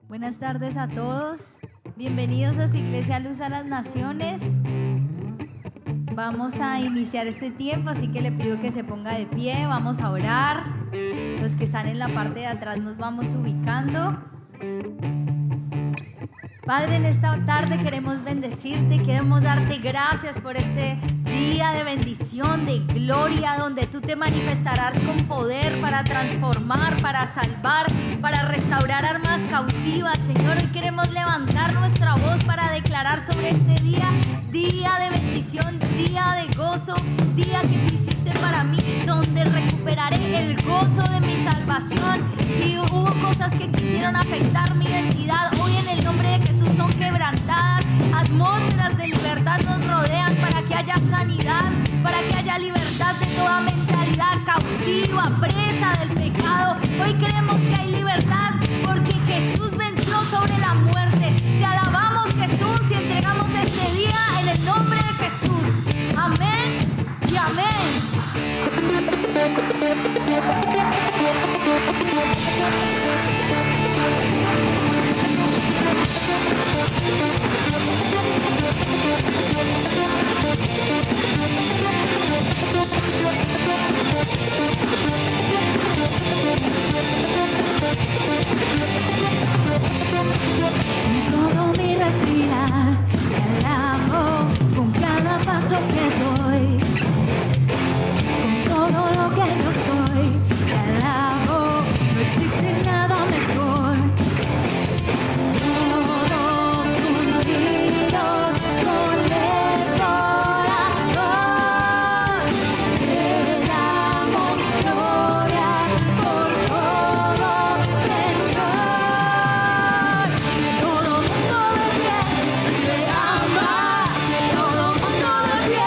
Buenas tardes a todos. Bienvenidos a su Iglesia Luz a las Naciones. Vamos a iniciar este tiempo, así que le pido que se ponga de pie. Vamos a orar. Los que están en la parte de atrás nos vamos ubicando. Padre, en esta tarde queremos bendecirte, queremos darte gracias por este día de bendición, de gloria, donde tú te manifestarás con poder para transformar, para salvar, para restaurar almas cautivas. Señor, hoy queremos levantar nuestra voz para declarar sobre este día, día de bendición, día de gozo, día que tú hiciste para mí, donde recuperaré el gozo de mi salvación. Si hubo cosas que quisieron afectar mi identidad, hoy en el nombre de Jesús son quebrantadas. Atmósferas de libertad nos rodean para que haya sanidad, para que haya libertad de toda mentalidad cautiva, presa del pecado. Hoy creemos que hay libertad porque Jesús venció sobre la muerte. Te alabamos, Jesús, y entregamos este día en el nombre de Jesús. Amén y amén. Todo mi respirar, te alabo con cada paso que doy, con todo lo que yo soy, te alabo, no existe nada mejor. Todos unidos con el corazón, te damos gloria por todo, Señor. Todo mundo de pie te ama, todo mundo de pie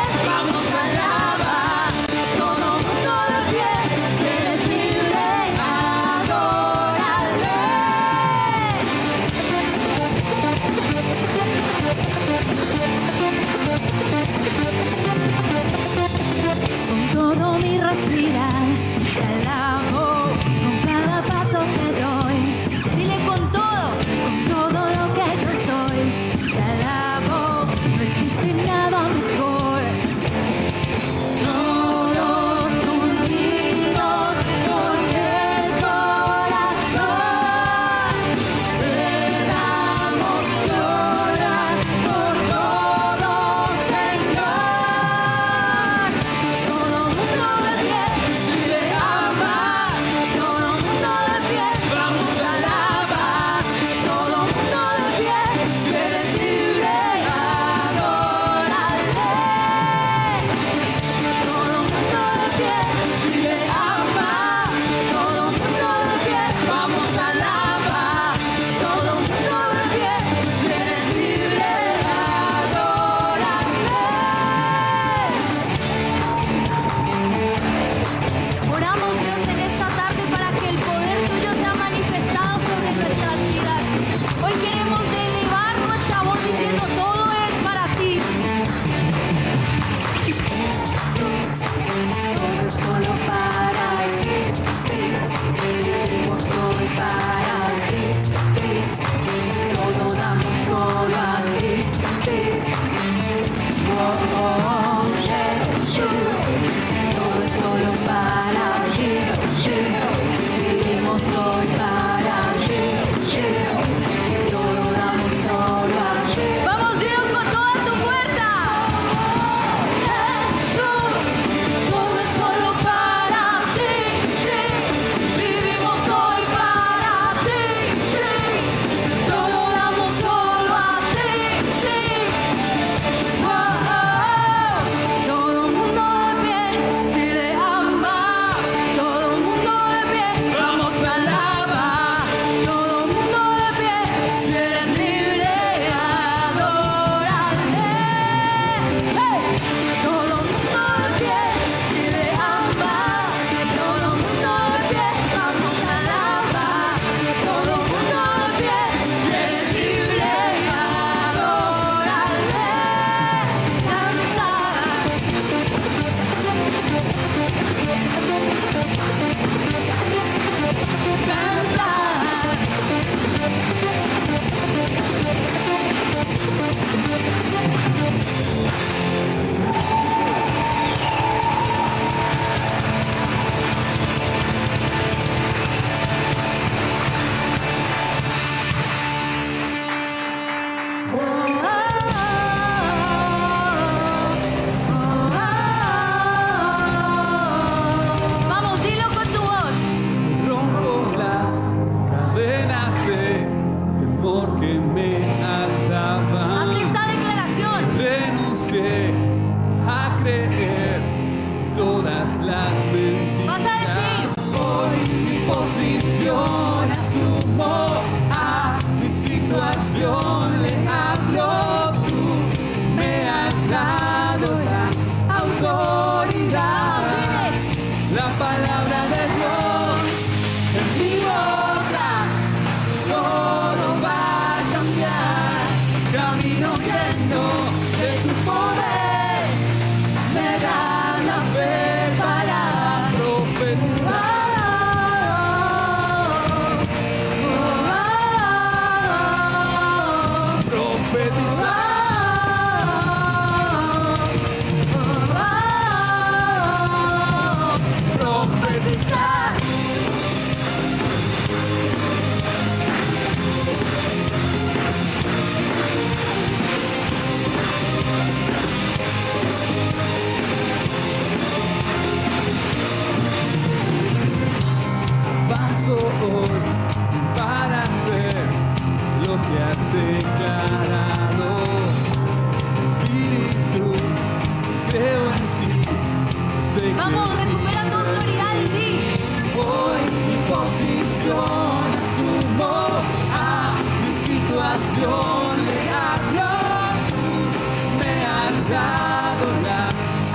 creer todas las mentiras. Vas a decir: hoy mi posición asumo, a mi situación le hablo. Tú me has dado la autoridad. La palabra de Dios en mi boca, todo va a cambiar. Camino lleno de tu poder, me da la fe para profetizar. Paso hoy para hacer lo que has declarado. Espíritu, creo en ti. Sé vamos, que recupera tu autoridad y di: hoy mi posición asumo, a mi situación le hablo. Me has dado la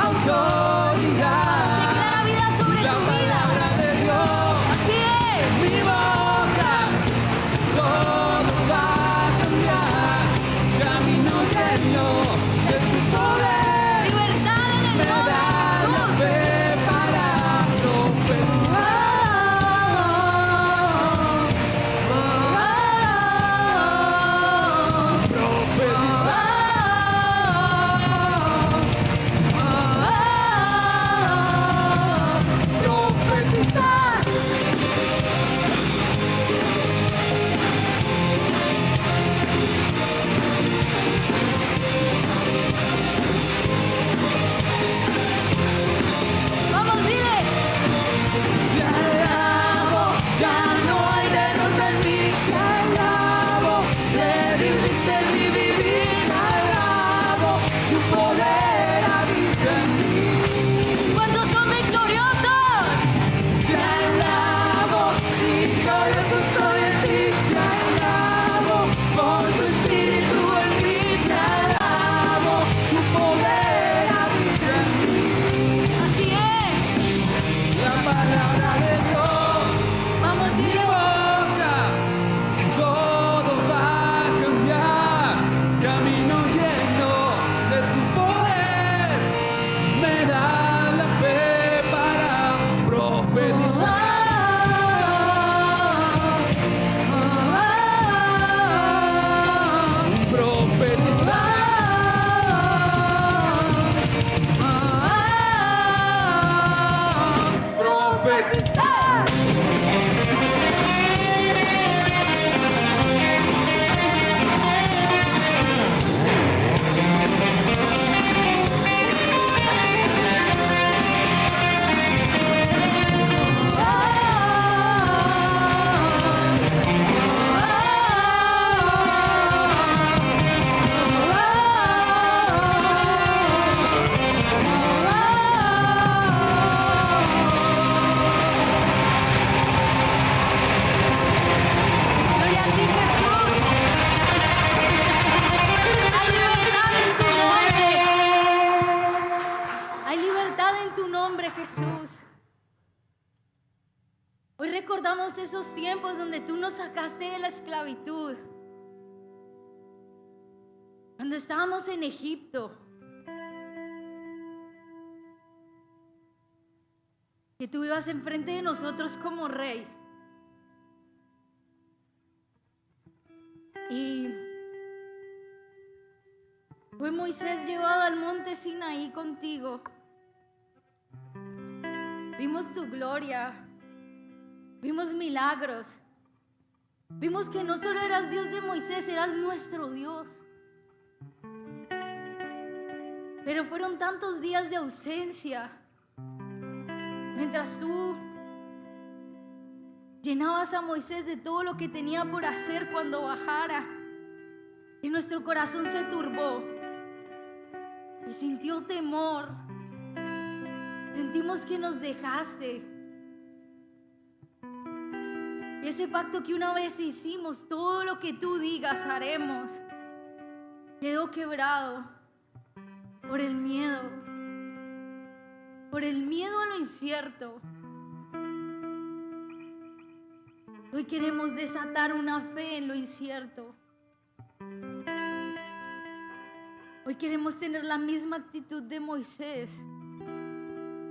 autoridad. declara vida sobre La tu vida. palabra de Dios Así es. en mi boca, todo va a cambiar. Camino lleno de tu poder, Libertad en el me nombre da de la Jesús. fe para profetizar. Vamos, dile: Te alabo, ya no hay derrota en mí. Te alabo, redimiste mi vivir. Te alabo, tu poder habita en mí. ¿cuántos son victoriosos? Te alabo, victorioso soy en ti. Te alabo, por tu espíritu en mí. Te alabo, tu poder habita en mí. Así es. La palabra de Dios. Vamos, Mi dile: boca, todo va a cambiar. Camino lleno de tu poder, me da la fe para profetizar. Profetizar. Gloria a ti, Jesús. Hay libertad en tu nombre. Hay libertad en tu nombre, Jesús. Hoy recordamos esos tiempos donde tú nos sacaste de la esclavitud. Cuando estábamos en Egipto. Que tú ibas enfrente de nosotros como rey. Y fue Moisés llevado al monte Sinaí contigo. Vimos tu gloria, vimos milagros, vimos que no solo eras Dios de Moisés, eras nuestro Dios. Pero fueron tantos días de ausencia, mientras tú llenabas a Moisés de todo lo que tenía por hacer cuando bajara, y nuestro corazón se turbó. y sintió temor. Sentimos que nos dejaste. Y ese pacto que una vez hicimos, todo lo que tú digas haremos, quedó quebrado por el miedo a lo incierto. Hoy queremos desatar una fe en lo incierto. Hoy queremos tener la misma actitud de Moisés.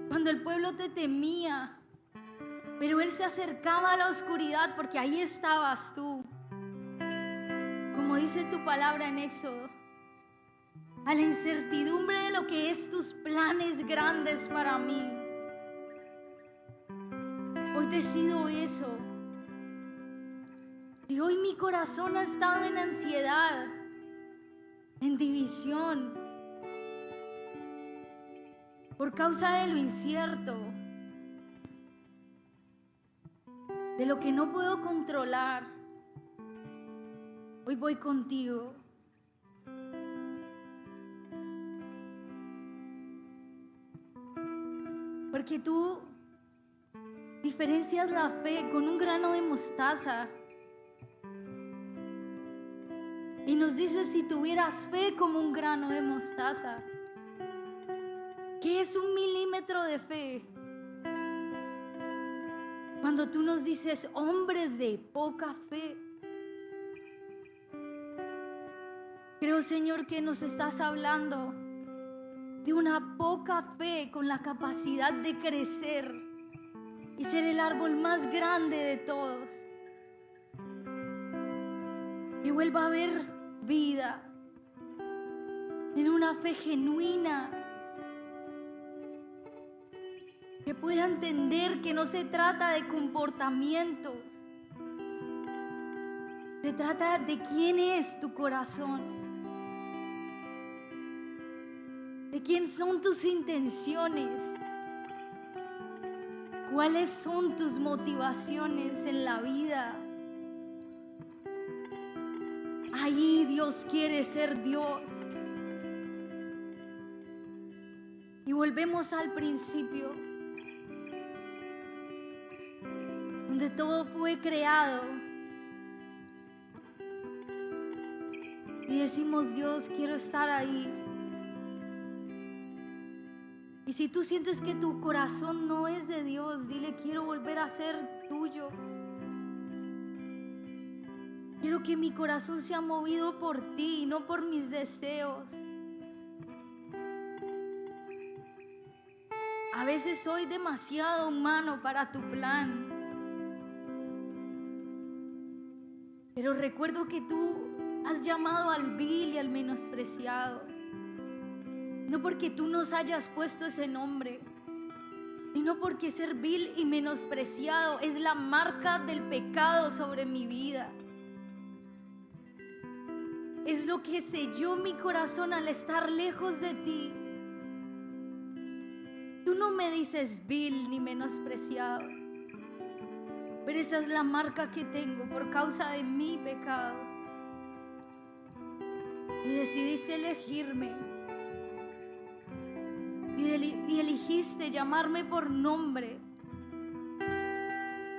Cuando el pueblo te temía, pero él se acercaba a la oscuridad porque ahí estabas tú. Como dice tu palabra en Éxodo, a la incertidumbre de lo que es tus planes grandes para mí. Hoy decido eso. Y hoy mi corazón ha estado en ansiedad, en división, por causa de lo incierto, de lo que no puedo controlar. Hoy voy contigo. Porque tú diferencias la fe con un grano de mostaza. Y nos dices, si tuvieras fe como un grano de mostaza. ¿Qué es 1 milímetro de fe? Cuando tú nos dices, hombres de poca fe. Creo, Señor, que nos estás hablando de una poca fe con la capacidad de crecer y ser el árbol más grande de todos. Que vuelva a haber vida en una fe genuina, que pueda entender que no se trata de comportamientos, se trata de quién es tu corazón, de quién son tus intenciones, cuáles son tus motivaciones en la vida. Allí Dios quiere ser Dios. Y volvemos al principio, donde todo fue creado. Y decimos, Dios, quiero estar ahí. Y si tú sientes que tu corazón no es de Dios, dile, quiero volver a ser tuyo. Quiero que mi corazón sea movido por ti, no por mis deseos. A veces soy demasiado humano para tu plan. Pero recuerdo que tú has llamado al vil y al menospreciado. No porque tú nos hayas puesto ese nombre, sino porque ser vil y menospreciado es la marca del pecado sobre mi vida. Es lo que selló mi corazón al estar lejos de ti. Tú no me dices vil ni menospreciado, pero esa es la marca que tengo por causa de mi pecado. Y decidiste elegirme. Y elegiste llamarme por nombre.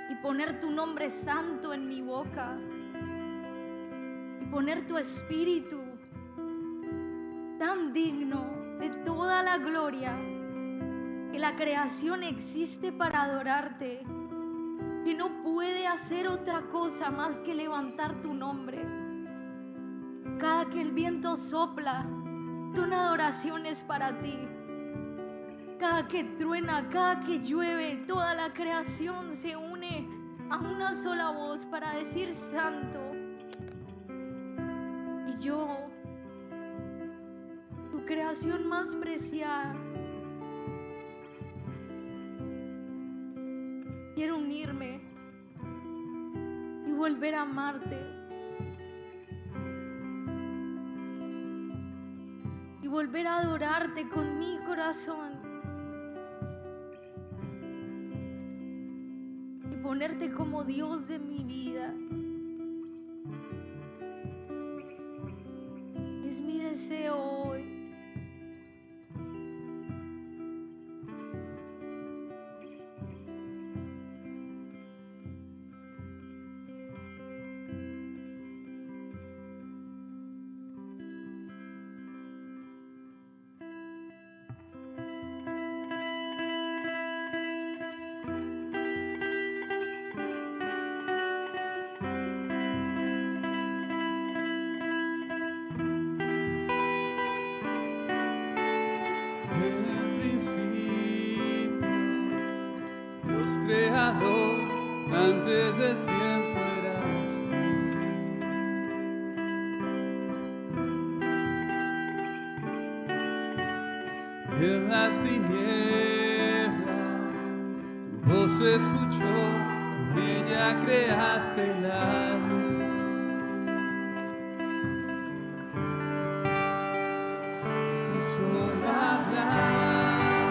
Y poner tu nombre santo en mi boca. Poner tu espíritu tan digno de toda la gloria, que la creación existe para adorarte, que no puede hacer otra cosa más que levantar tu nombre. Cada que el viento sopla, son adoraciones para ti. Cada que truena, cada que llueve, toda la creación se une a una sola voz para decir santo. Yo, tu creación más preciada, quiero unirme y volver a amarte y volver a adorarte con mi corazón y ponerte como Dios de mi vida. Es mi deseo hoy creador, antes del tiempo eras tú. En las tinieblas tu voz se escuchó, con ella creaste la luz. Con solo hablar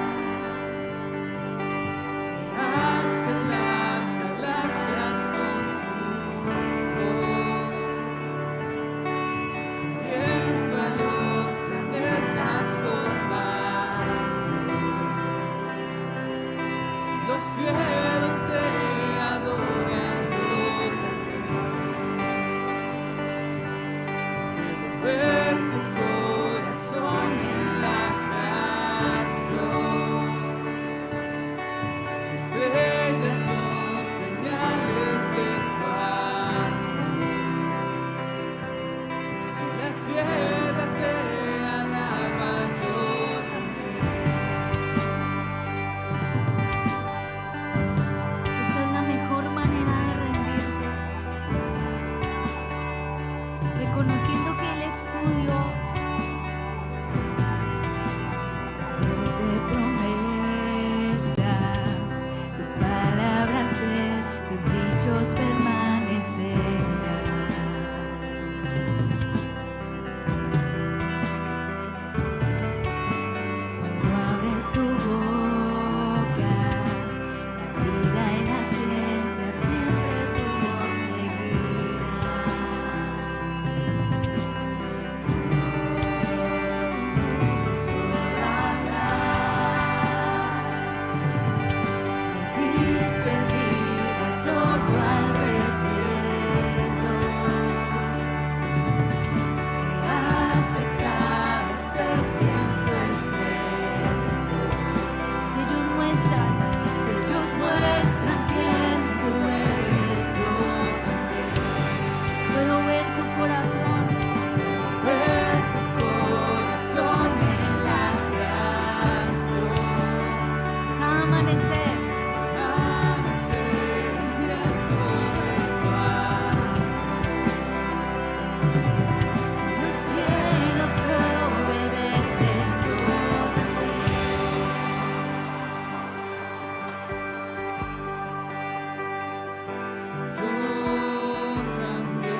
creaste las galaxias con tu voz, trayendo a los planetas formando. Si los cielos te adoran, yo también puedo ver tu corazón en la creación. Las estrellas son señales de tu amor. Si la tierra te alaba, yo también. Esta es la mejor manera de rendirte, reconociendo que Él es tu Dios. Dios de promesas, tu palabra es fiel, tus dichos permanecerán. Cuando abres tu boca, la vida y la ciencia siempre tu voz seguirán. Solo hablar, diste vida a todo alrededor. Creaste cada especie en su esplendor. Si ellos muestran quién tú eres, yo también puedo ver tu corazón, ver tu corazón en la creación. Cada amanecer, Pienso de tu amor. si los cielos te obedecen, yo también. Yo también.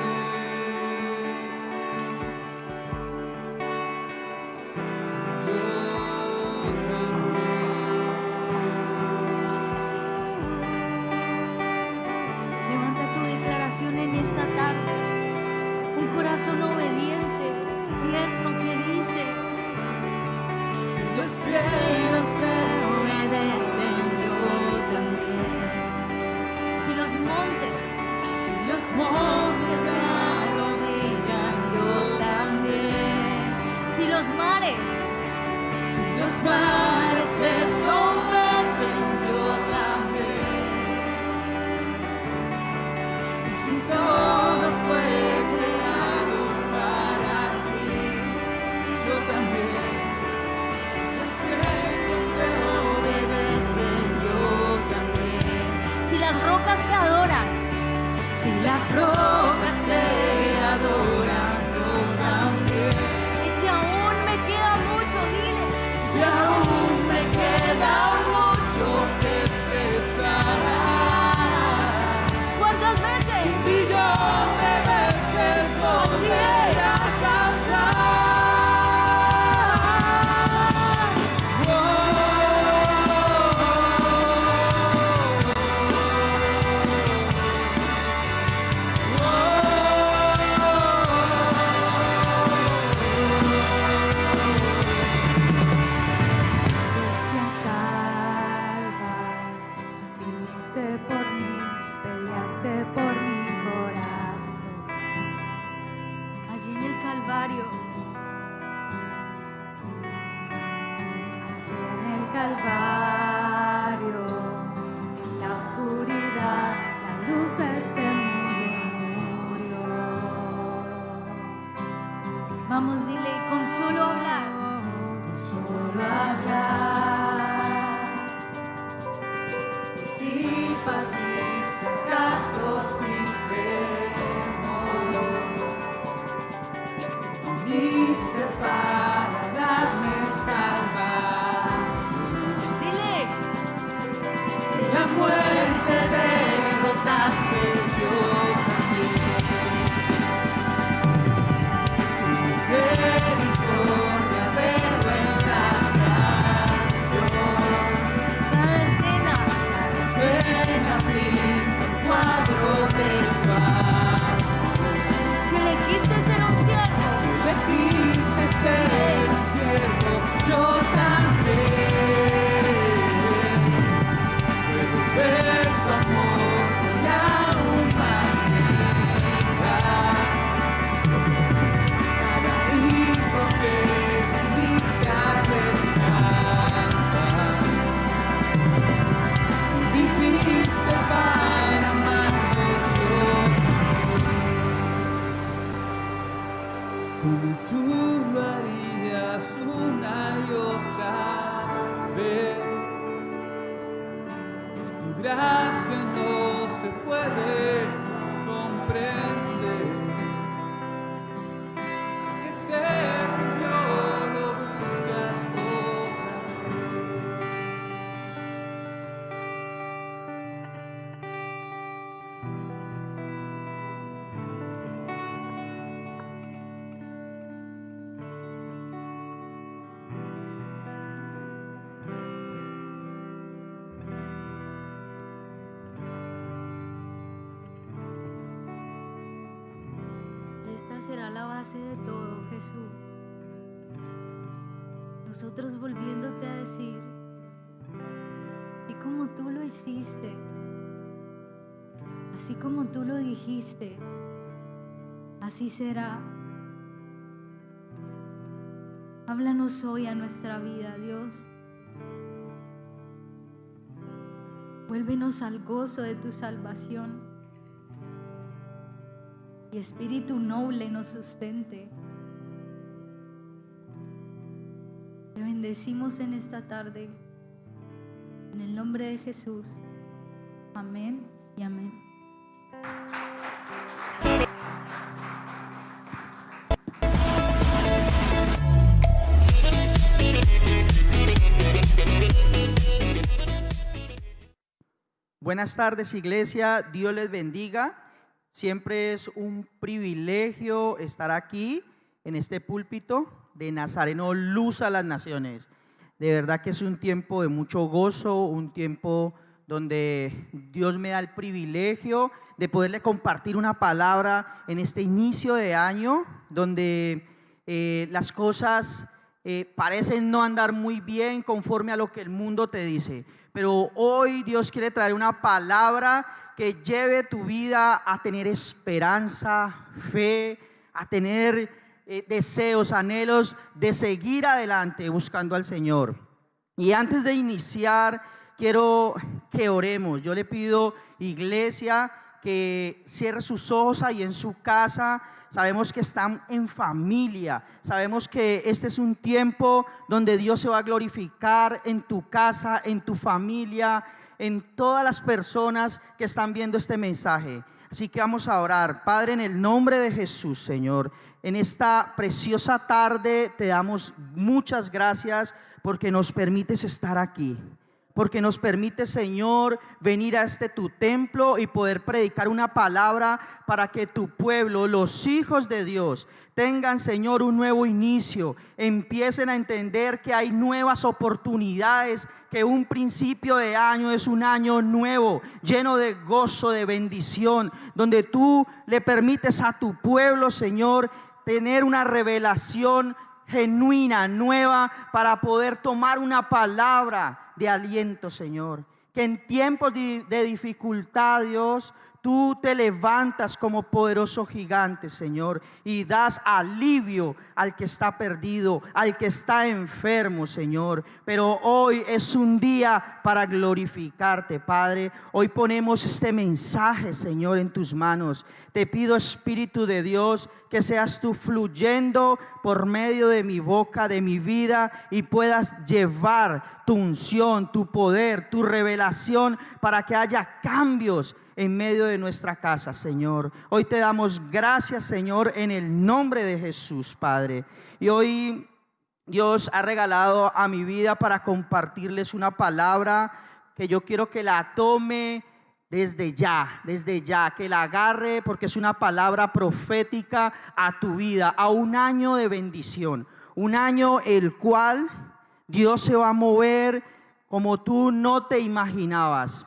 Levanta tu declaración en esta tarde. Un corazón obediente, tierno, que dice: Si los cielos cielos te obedecen, yo también. Si los montes los que montes se arrodillan, yo también. Si los mares los mares se someten, yo también. Si todo fue creado para ti, yo también. Los cielos te obedecen, yo también. si las rocas te adoran, Si las rocas te adoran, yo también. y si aún me queda mucho, dile: Si aún me queda mucho que expresar, ¿cuántas veces? un billón de veces volver a cantar. Viniste a salvar, viniste por mí, peleaste por mi corazón. Allí en el Calvario, Allí en el Calvario, en la oscuridad, la luz de este mundo murió. vamos, dile, con solo hablar, Con solo Solo hablar, si gracia no se puede comprender. ¿A qué ser yo lo buscas otra Esta será la base de todo, Jesús. Nosotros volviéndote a decir, y como tú lo hiciste, así como tú lo dijiste, así será. Háblanos hoy a nuestra vida, Dios. Vuélvenos al gozo de tu salvación. Y espíritu noble nos sustente. Te bendecimos en esta tarde. En el nombre de Jesús. Amén y amén. Buenas tardes, iglesia. Dios les bendiga. Siempre es un privilegio estar aquí en este púlpito de Nazareno Luz a las Naciones. De verdad que es un tiempo de mucho gozo, un tiempo donde Dios me da el privilegio de poderle compartir una palabra en este inicio de año, donde las cosas parecen no andar muy bien conforme a lo que el mundo te dice. Pero hoy Dios quiere traer una palabra que lleve tu vida a tener esperanza, fe, a tener deseos, anhelos de seguir adelante buscando al Señor. Y antes de iniciar, quiero que oremos. Yo le pido, iglesia, que cierre sus ojos ahí en su casa. Sabemos que están en familia, sabemos que este es un tiempo donde Dios se va a glorificar en tu casa, en tu familia, en todas las personas que están viendo este mensaje. Así que vamos a orar. Padre, en el nombre de Jesús, Señor, en esta preciosa tarde te damos muchas gracias porque nos permites estar aquí, porque nos permite, Señor, venir a tu templo y poder predicar una palabra para que tu pueblo, los hijos de Dios, tengan, Señor, un nuevo inicio, empiecen a entender que hay nuevas oportunidades, que un principio de año es un año nuevo, lleno de gozo, de bendición, donde tú le permites a tu pueblo, Señor, tener una revelación genuina, nueva, para poder tomar una palabra de aliento, Señor. Que en tiempos de dificultad, Dios, tú te levantas como poderoso gigante, Señor, y das alivio al que está perdido, al que está enfermo, Señor. Pero hoy es un día para glorificarte, Padre. Hoy ponemos este mensaje, Señor, en tus manos. Te pido, Espíritu de Dios, que seas tú fluyendo por medio de mi boca, de mi vida, y puedas llevar tu unción, tu poder, tu revelación, para que haya cambios en medio de nuestra casa, Señor. Hoy te damos gracias, Señor, en el nombre de Jesús, Padre. Y hoy Dios ha regalado a mi vida para compartirles una palabra que yo quiero que la tome desde ya, que la agarre, porque es una palabra profética a tu vida, a un año de bendición, un año el cual Dios se va a mover como tú no te imaginabas.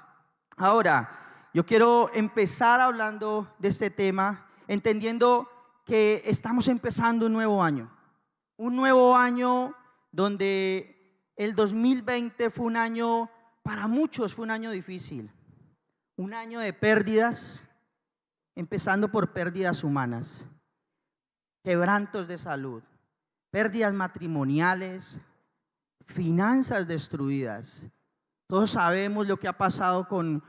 Ahora, yo quiero empezar hablando de este tema, entendiendo que estamos empezando un nuevo año donde el 2020 fue un año, para muchos fue un año difícil, un año de pérdidas, empezando por pérdidas humanas, quebrantos de salud, pérdidas matrimoniales, finanzas destruidas. Todos sabemos lo que ha pasado con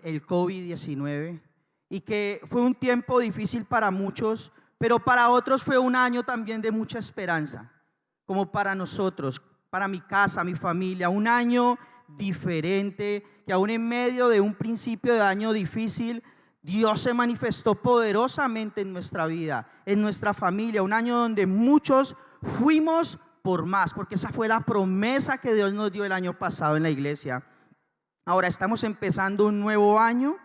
el COVID-19 y que fue un tiempo difícil para muchos, pero para otros fue un año también de mucha esperanza, como para nosotros, para mi casa, mi familia, un año diferente, que aún en medio de un principio de año difícil, Dios se manifestó poderosamente en nuestra vida, en nuestra familia, un año donde muchos fuimos por más, porque esa fue la promesa que Dios nos dio el año pasado en la iglesia. Ahora estamos empezando un nuevo año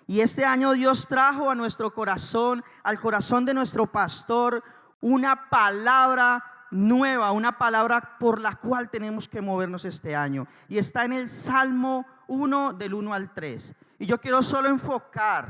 y este año Dios trajo a nuestro corazón, al corazón de nuestro pastor, una palabra nueva, una palabra por la cual tenemos que movernos este año. Y está en el Salmo 1 del 1 al 3. Y yo quiero solo enfocar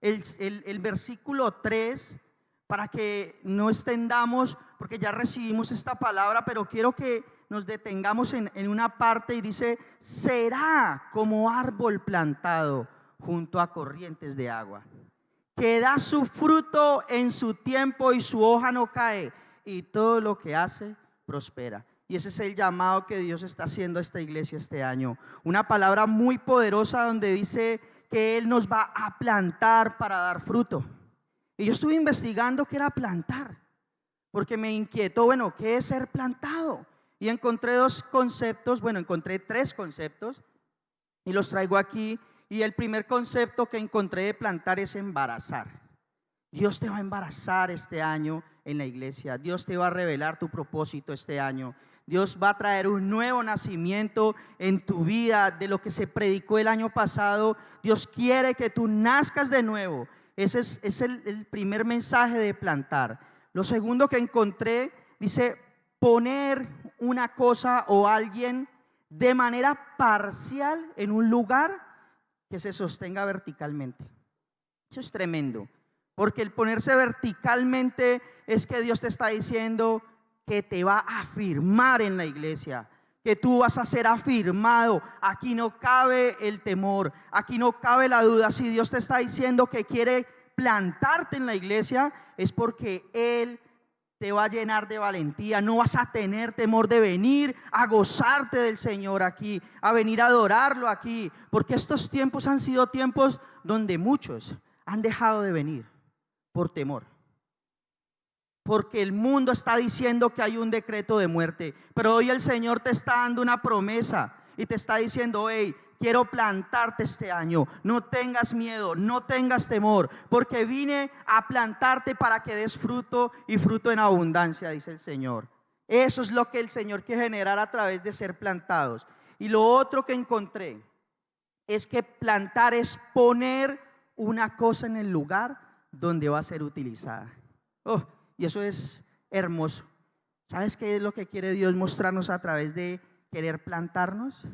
el versículo 3 para que no extendamos, porque ya recibimos esta palabra, pero quiero que nos detengamos en una parte y dice: será como árbol plantado junto a corrientes de agua, que da su fruto en su tiempo y su hoja no cae, y todo lo que hace prospera. Y ese es el llamado que Dios está haciendo a esta iglesia este año. Una palabra muy poderosa donde dice que Él nos va a plantar para dar fruto. Y yo estuve investigando qué era plantar, porque me inquietó, bueno, ¿qué es ser plantado? Y encontré encontré 3 conceptos y los traigo aquí. Y el primer concepto que encontré de plantar es embarazar. Dios te va a embarazar este año en la iglesia. Dios te va a revelar tu propósito este año. Dios va a traer un nuevo nacimiento en tu vida de lo que se predicó el año pasado. Dios quiere que tú nazcas de nuevo. Ese es el primer mensaje de plantar. Lo segundo que encontré dice: poner una cosa o alguien de manera parcial en un lugar que se sostenga verticalmente. Eso es tremendo, porque el ponerse verticalmente es que Dios te está diciendo que te va a afirmar en la iglesia, que tú vas a ser afirmado. Aquí no cabe el temor, aquí no cabe la duda. Si Dios te está diciendo que quiere plantarte en la iglesia, es porque Él te va a llenar de valentía. No vas a tener temor de venir a gozarte del Señor aquí, a venir a adorarlo aquí, porque estos tiempos han sido tiempos donde muchos han dejado de venir por temor, porque el mundo está diciendo que hay un decreto de muerte. Pero hoy el Señor te está dando una promesa y te está diciendo: hey, quiero plantarte este año, no tengas miedo, no tengas temor, porque vine a plantarte para que des fruto, y fruto en abundancia, dice el Señor. Eso es lo que el Señor quiere generar a través de ser plantados. Y lo otro que encontré es que plantar es poner una cosa en el lugar donde va a ser utilizada. Y eso es hermoso. ¿Sabes qué es lo que quiere Dios mostrarnos a través de querer plantarnos?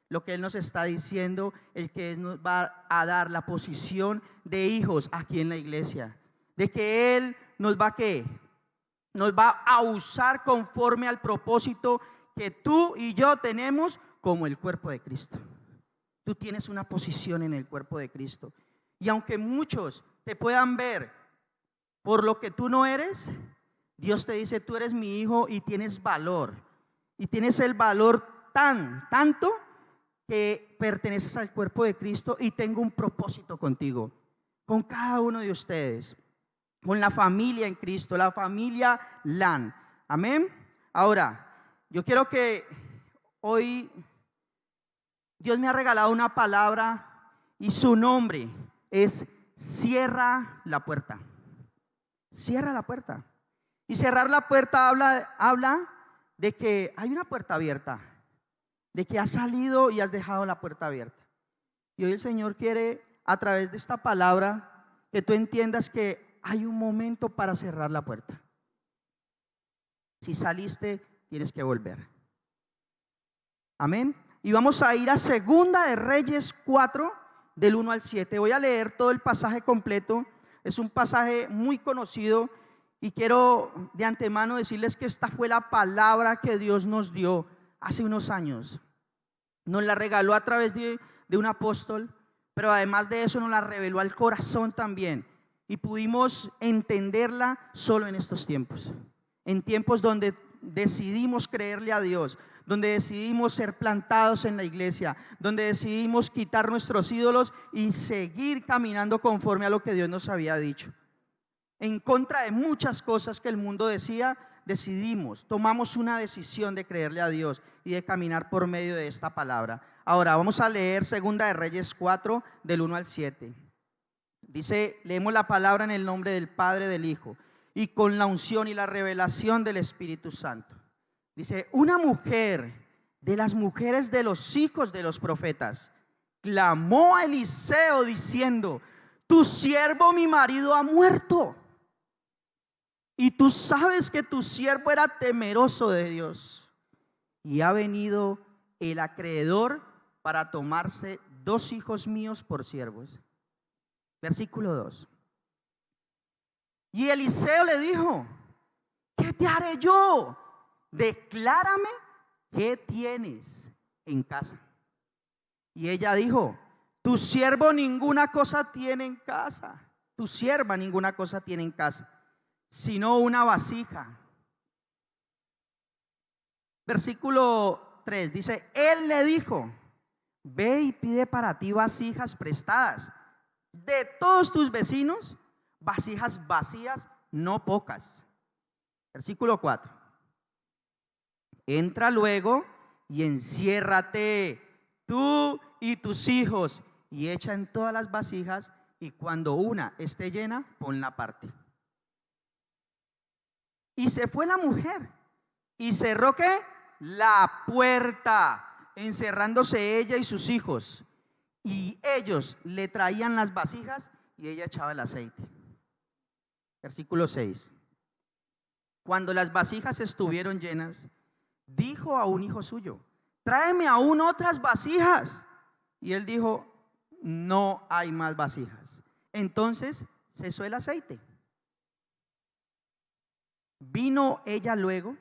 Lo que Él nos está diciendo, el que nos va a dar la posición de hijos aquí en la iglesia, de que Él nos va a usar conforme al propósito que tú y yo tenemos como el cuerpo de Cristo. Tú tienes una posición en el cuerpo de Cristo, y aunque muchos te puedan ver por lo que tú no eres, Dios te dice: tú eres mi hijo y tienes valor, y tienes el valor tanto que perteneces al cuerpo de Cristo, y tengo un propósito contigo, con cada uno de ustedes, con la familia en Cristo, la familia LAN. Amén. Ahora, yo quiero que hoy Dios me ha regalado una palabra y su nombre es: cierra la puerta. Cierra la puerta. Y cerrar la puerta habla de que hay una puerta abierta, de que has salido y has dejado la puerta abierta. Y hoy el Señor quiere, a través de esta palabra, que tú entiendas que hay un momento para cerrar la puerta. Si saliste, tienes que volver. Amén. Y vamos a ir a Segunda de Reyes 4, del 1 al 7. Voy a leer todo el pasaje completo. Es un pasaje muy conocido, y quiero de antemano decirles que esta fue la palabra que Dios nos dio hace unos años. Nos la regaló a través de un apóstol, pero además de eso nos la reveló al corazón también, y pudimos entenderla solo en estos tiempos, en tiempos donde decidimos creerle a Dios, donde decidimos ser plantados en la iglesia, donde decidimos quitar nuestros ídolos y seguir caminando conforme a lo que Dios nos había dicho, en contra de muchas cosas que el mundo decía, decidimos, tomamos una decisión de creerle a Dios y de caminar por medio de esta palabra. Ahora vamos a leer Segunda de Reyes 4 del 1 al 7. Dice, leemos la palabra en el nombre del Padre, del Hijo y con la unción y la revelación del Espíritu Santo. Dice, una mujer de las mujeres de los hijos de los profetas clamó a Eliseo diciendo, tu siervo mi marido ha muerto. Y tú sabes que tu siervo era temeroso de Dios. Y ha venido el acreedor para tomarse 2 hijos míos por siervos. Versículo 2. Y Eliseo le dijo, ¿qué te haré yo? Declárame qué tienes en casa. Y ella dijo, tu siervo ninguna cosa tiene en casa, tu sierva ninguna cosa tiene en casa, sino una vasija. Versículo 3 dice, él le dijo, ve y pide para ti vasijas prestadas de todos tus vecinos, vasijas vacías, no pocas. Versículo 4. Entra luego y enciérrate tú y tus hijos y echa en todas las vasijas, y cuando una esté llena, ponla aparte. Y se fue la mujer y cerró ¿qué? La puerta, encerrándose ella y sus hijos. Y ellos le traían las vasijas y ella echaba el aceite. Versículo 6. Cuando las vasijas estuvieron llenas, dijo a un hijo suyo, tráeme aún otras vasijas. Y él dijo, no hay más vasijas. Entonces cesó el aceite. Vino ella luego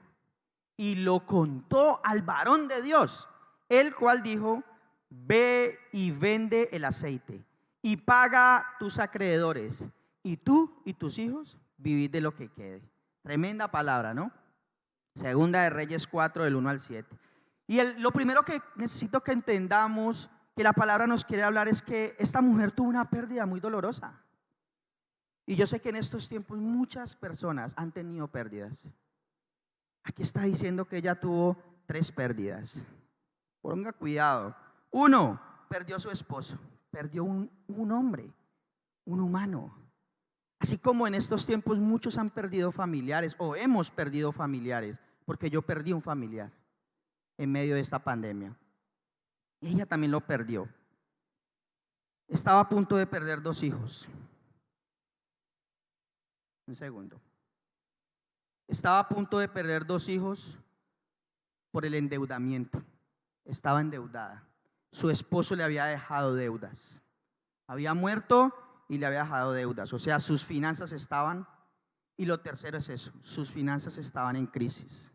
y lo contó al varón de Dios, el cual dijo, ve y vende el aceite y paga tus acreedores, y tú y tus hijos vivid de lo que quede. Tremenda palabra, ¿no? Segunda de Reyes 4 del 1 al 7. Y lo primero que necesito que entendamos, que la palabra nos quiere hablar, es que esta mujer tuvo una pérdida muy dolorosa. Y yo sé que en estos tiempos muchas personas han tenido pérdidas. Aquí está diciendo que ella tuvo 3 pérdidas. Ponga cuidado. 1, perdió a su esposo, perdió un hombre, un humano. Así como en estos tiempos muchos han perdido familiares o hemos perdido familiares, porque yo perdí un familiar en medio de esta pandemia. Y ella también lo perdió. Estaba a punto de perder 2 hijos. Un segundo. Estaba a punto de perder 2 hijos por el endeudamiento. Estaba endeudada. Su esposo le había dejado deudas. Había muerto y le había dejado deudas. O sea, sus finanzas estaban, y lo tercero es eso, sus finanzas estaban en crisis.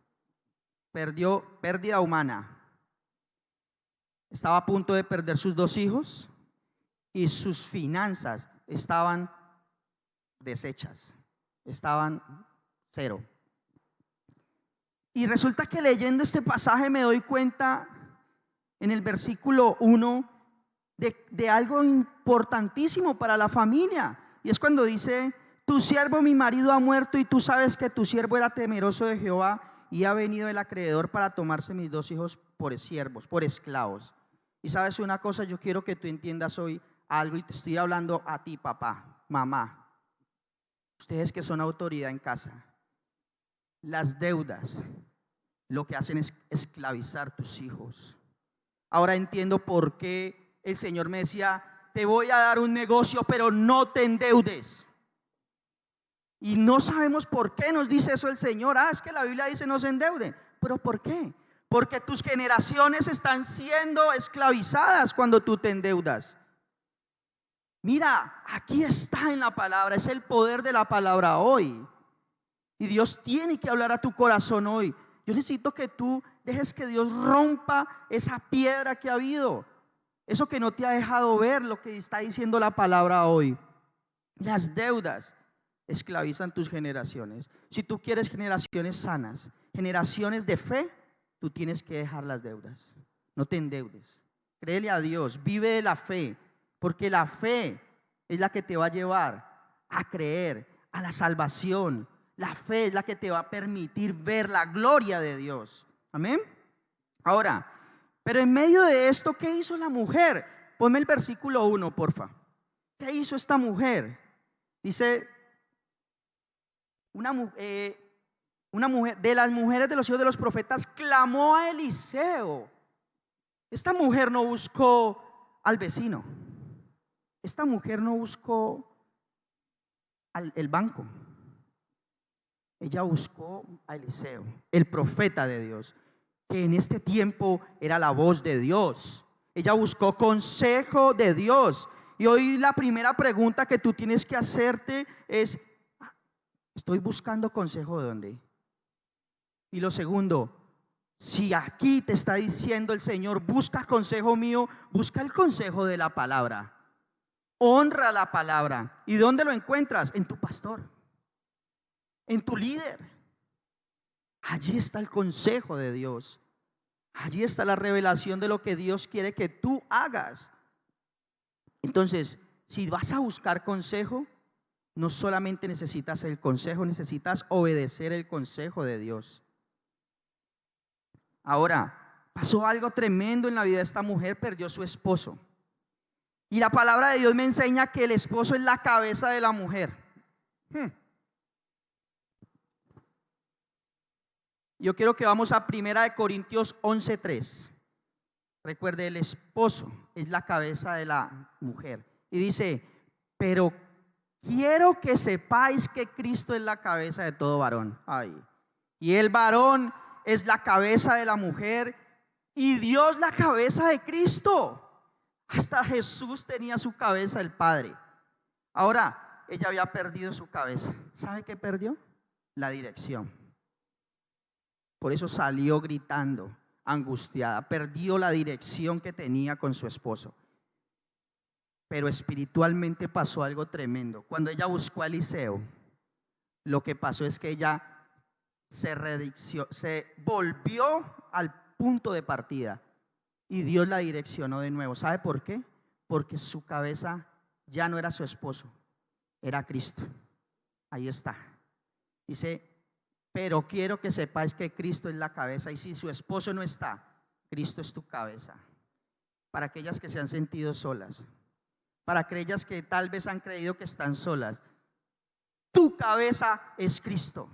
Perdió, pérdida humana. Estaba a punto de perder sus 2 hijos y sus finanzas estaban deshechas, estaban 0. Y resulta que leyendo este pasaje me doy cuenta en el versículo 1 de algo importantísimo para la familia. Y es cuando dice, tu siervo mi marido ha muerto, y tú sabes que tu siervo era temeroso de Jehová, y ha venido el acreedor para tomarse mis 2 hijos por siervos, por esclavos. Y sabes una cosa, yo quiero que tú entiendas hoy algo, y te estoy hablando a ti, papá, mamá, ustedes que son autoridad en casa. Las deudas lo que hacen es esclavizar tus hijos. Ahora entiendo por qué el Señor me decía, te voy a dar un negocio, pero no te endeudes. Y no sabemos por qué nos dice eso el Señor. Es que la Biblia dice no se endeuden. ¿Pero por qué? Porque tus generaciones están siendo esclavizadas cuando tú te endeudas. Mira, aquí está en la palabra, es el poder de la palabra hoy. Y Dios tiene que hablar a tu corazón hoy. Yo necesito que tú dejes que Dios rompa esa piedra que ha habido, eso que no te ha dejado ver lo que está diciendo la palabra hoy. Las deudas esclavizan tus generaciones. Si tú quieres generaciones sanas, generaciones de fe, tú tienes que dejar las deudas. No te endeudes. Créele a Dios, vive de la fe, porque la fe es la que te va a llevar a creer, a la salvación. La fe es la que te va a permitir ver la gloria de Dios. Amén. Ahora, pero en medio de esto, ¿qué hizo la mujer? Ponme el versículo 1, porfa. ¿Qué hizo esta mujer? Dice, una mujer de las mujeres de los hijos de los profetas clamó a Eliseo. Esta mujer no buscó al vecino. Esta mujer no buscó el banco. Ella buscó a Eliseo, el profeta de Dios, que en este tiempo era la voz de Dios. Ella buscó consejo de Dios. Y hoy la primera pregunta que tú tienes que hacerte es: ¿estoy buscando consejo de dónde? Y lo segundo, si aquí te está diciendo el Señor, busca consejo mío, busca el consejo de la palabra. Honra la palabra. ¿Y dónde lo encuentras? En tu pastor, en tu líder. Allí está el consejo de Dios. Allí está la revelación de lo que Dios quiere que tú hagas. Entonces, si vas a buscar consejo, no solamente necesitas el consejo, necesitas obedecer el consejo de Dios. Ahora, pasó algo tremendo en la vida de esta mujer, perdió su esposo. Y la palabra de Dios me enseña que el esposo es la cabeza de la mujer. Yo quiero que vamos a 1 Corintios 11:3. Recuerde, el esposo es la cabeza de la mujer. Y dice, pero quiero que sepáis que Cristo es la cabeza de todo varón. Ay. Y el varón es la cabeza de la mujer y Dios la cabeza de Cristo. Hasta Jesús tenía su cabeza, el Padre. Ahora, ella había perdido su cabeza. ¿Sabe qué perdió? La dirección. Por eso salió gritando, angustiada. Perdió la dirección que tenía con su esposo. Pero espiritualmente pasó algo tremendo. Cuando ella buscó a Eliseo, lo que pasó es que ella se volvió al punto de partida y Dios la direccionó de nuevo. ¿Sabe por qué? Porque su cabeza ya no era su esposo, era Cristo. Ahí está. Dice, pero quiero que sepáis que Cristo es la cabeza, y si su esposo no está, Cristo es tu cabeza. Para aquellas que se han sentido solas, para aquellas que tal vez han creído que están solas, tu cabeza es Cristo.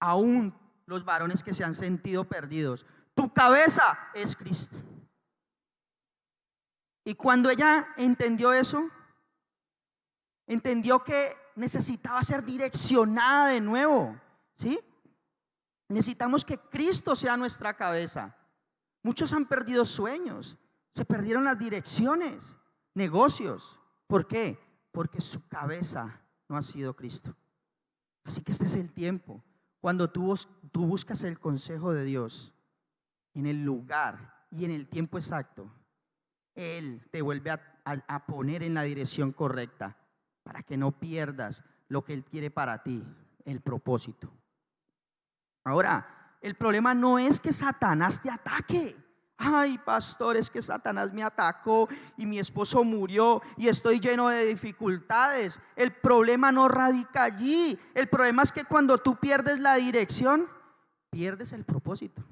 Aún los varones que se han sentido perdidos, tu cabeza es Cristo. Y cuando ella entendió eso, entendió que necesitaba ser direccionada de nuevo, ¿sí? Necesitamos que Cristo sea nuestra cabeza. Muchos han perdido sueños, se perdieron las direcciones, negocios. ¿Por qué? Porque su cabeza no ha sido Cristo. Así que este es el tiempo. Cuando tú buscas el consejo de Dios en el lugar y en el tiempo exacto, Él te vuelve a poner en la dirección correcta para que no pierdas lo que Él quiere para ti, el propósito. Ahora, el problema no es que Satanás te ataque. Ay, pastor, es que Satanás me atacó y mi esposo murió y estoy lleno de dificultades. El problema no radica allí. El problema es que cuando tú pierdes la dirección, pierdes el propósito.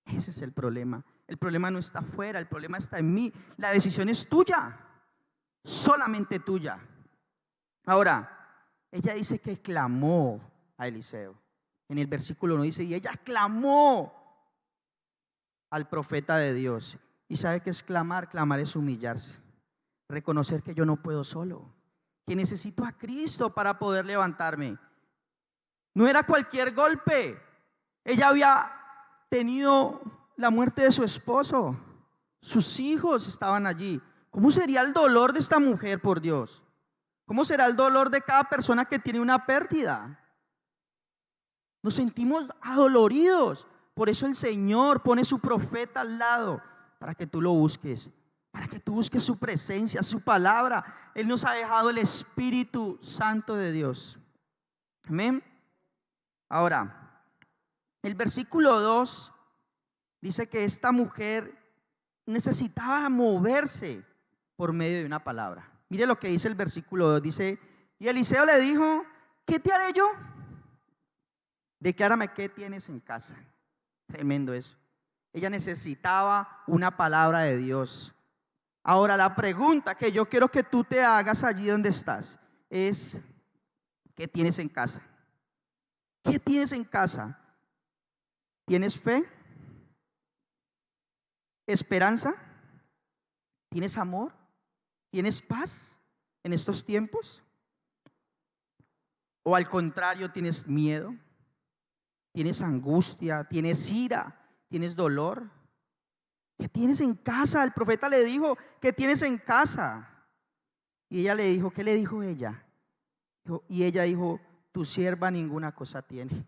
Ese es el problema. El problema no está afuera, el problema está en mí. La decisión es tuya, solamente tuya. Ahora, ella dice que clamó a Eliseo. En el versículo 1 dice, y ella clamó al profeta de Dios. ¿Y sabe qué es clamar? Clamar es humillarse, reconocer que yo no puedo solo, que necesito a Cristo para poder levantarme. No era cualquier golpe. Ella había tenido la muerte de su esposo, sus hijos estaban allí. ¿Cómo sería el dolor de esta mujer, por Dios? ¿Cómo será el dolor de cada persona que tiene una pérdida? Nos sentimos adoloridos. Por eso el Señor pone su profeta al lado, para que tú lo busques, para que tú busques su presencia, su palabra. Él nos ha dejado el Espíritu Santo de Dios. Amén. Ahora, el versículo 2 dice que esta mujer necesitaba moverse por medio de una palabra. Mire lo que dice el versículo 2. Dice, y Eliseo le dijo, ¿qué te haré yo? Declárame qué tienes en casa. Tremendo eso. Ella necesitaba una palabra de Dios. Ahora la pregunta que yo quiero que tú te hagas allí donde estás es, ¿qué tienes en casa? ¿Qué tienes en casa? ¿Tienes fe? ¿Esperanza? ¿Tienes amor? ¿Tienes paz en estos tiempos? ¿O al contrario tienes miedo? ¿Tienes angustia? ¿Tienes ira? ¿Tienes dolor? ¿Qué tienes en casa? El profeta le dijo, ¿qué tienes en casa? Y ella le dijo, ¿qué le dijo ella? Y ella dijo, tu sierva ninguna cosa tiene.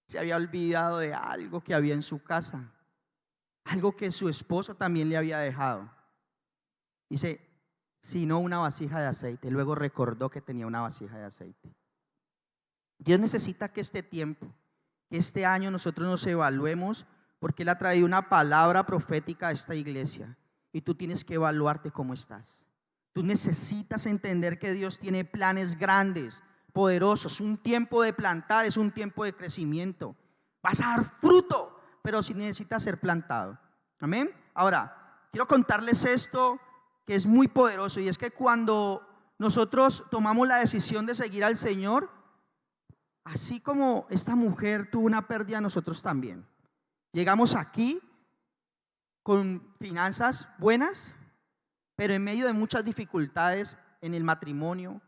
Se había olvidado de algo que había en su casa, algo que su esposo también le había dejado. Dice, sino una vasija de aceite. Luego recordó que tenía una vasija de aceite. Dios necesita que este tiempo, que este año nosotros nos evaluemos, porque Él ha traído una palabra profética a esta iglesia y tú tienes que evaluarte cómo estás. Tú necesitas entender que Dios tiene planes grandes, poderosos. Un tiempo de plantar es un tiempo de crecimiento. Vas a dar fruto, pero si necesitas ser plantado. Amén. Ahora, quiero contarles esto que es muy poderoso, y es que cuando nosotros tomamos la decisión de seguir al Señor, así como esta mujer tuvo una pérdida, nosotros también. Llegamos aquí con finanzas buenas, pero en medio de muchas dificultades en el matrimonio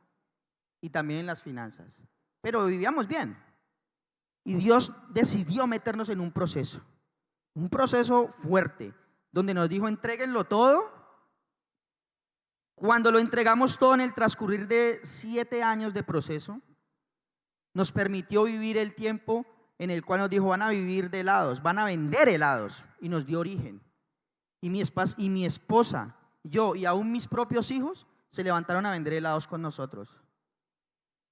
y también en las finanzas. Pero vivíamos bien. Y Dios decidió meternos en un proceso fuerte, donde nos dijo, entréguenlo todo. Cuando lo entregamos todo en el transcurrir de 7 años de proceso, nos permitió vivir el tiempo en el cual nos dijo, van a vivir de helados, van a vender helados, y nos dio origen. Y mi esposa, yo y aún mis propios hijos se levantaron a vender helados con nosotros.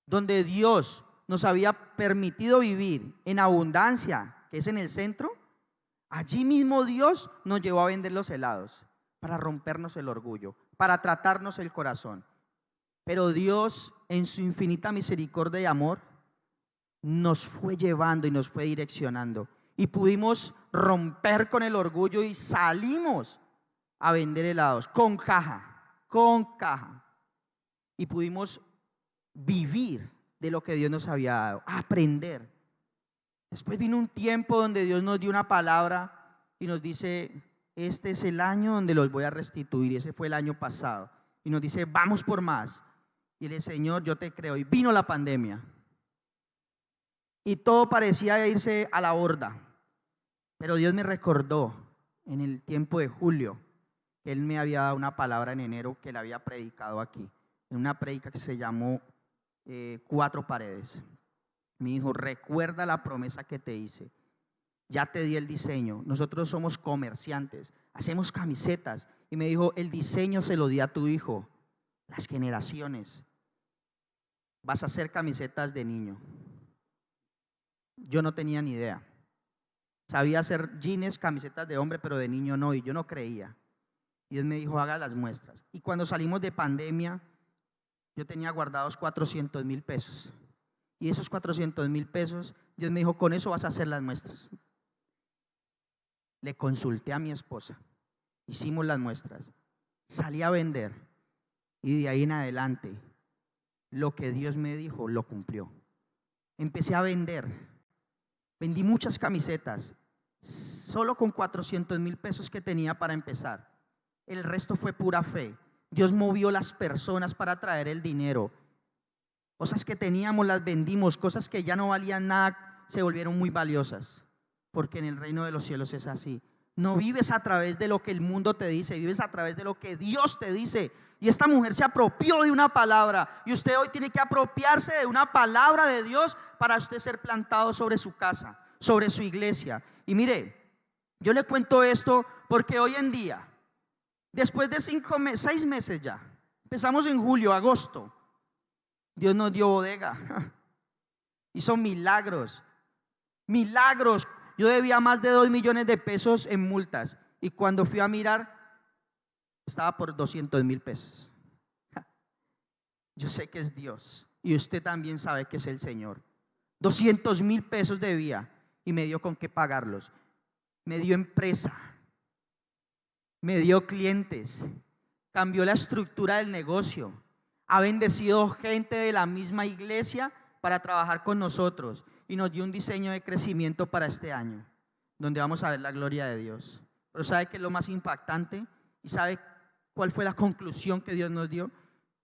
Donde Dios nos había permitido vivir en abundancia, que es en el centro, allí mismo Dios nos llevó a vender los helados para rompernos el orgullo, para tratarnos el corazón. Pero Dios, en su infinita misericordia y amor, nos fue llevando y nos fue direccionando, y pudimos romper con el orgullo y salimos a vender helados con caja, y pudimos vivir de lo que Dios nos había dado, aprender. Después vino un tiempo donde Dios nos dio una palabra y nos dice, este es el año donde los voy a restituir, y ese fue el año pasado, y nos dice, vamos por más. Y el Señor, yo te creo. Y vino la pandemia y todo parecía irse a la borda, pero Dios me recordó en el tiempo de julio que Él me había dado una palabra en enero que le había predicado aquí, en una predica que se llamó 4 paredes. Me dijo, recuerda la promesa que te hice, ya te di el diseño, nosotros somos comerciantes, hacemos camisetas, y me dijo, el diseño se lo di a tu hijo, las generaciones, vas a hacer camisetas de niño. Yo no tenía ni idea. Sabía hacer jeans, camisetas de hombre, pero de niño no, y yo no creía. Y Dios me dijo, haga las muestras. Y cuando salimos de pandemia, yo tenía guardados 400,000 pesos. Y esos 400,000 pesos, Dios me dijo, con eso vas a hacer las muestras. Le consulté a mi esposa, hicimos las muestras, salí a vender, y de ahí en adelante, lo que Dios me dijo, lo cumplió. Empecé a vender. Vendí muchas camisetas, solo con 400,000 pesos que tenía para empezar. El resto fue pura fe. Dios movió las personas para traer el dinero. Cosas que teníamos las vendimos, cosas que ya no valían nada se volvieron muy valiosas, porque en el reino de los cielos es así. No vives a través de lo que el mundo te dice, vives a través de lo que Dios te dice. Y esta mujer se apropió de una palabra, y usted hoy tiene que apropiarse de una palabra de Dios para usted ser plantado sobre su casa, sobre su iglesia. Y mire, yo le cuento esto porque hoy en día, después de 6 meses ya, empezamos en julio, agosto, Dios nos dio bodega, hizo milagros. Yo debía más de 2 millones de pesos en multas, y cuando fui a mirar estaba por 200,000 pesos. Yo sé que es Dios, y usted también sabe que es el Señor. 200,000 pesos debía y me dio con qué pagarlos. Me dio empresa, me dio clientes, cambió la estructura del negocio, ha bendecido gente de la misma iglesia para trabajar con nosotros y nos dio un diseño de crecimiento para este año, donde vamos a ver la gloria de Dios. Pero ¿sabe qué es lo más impactante? ¿Y sabe cuál fue la conclusión que Dios nos dio?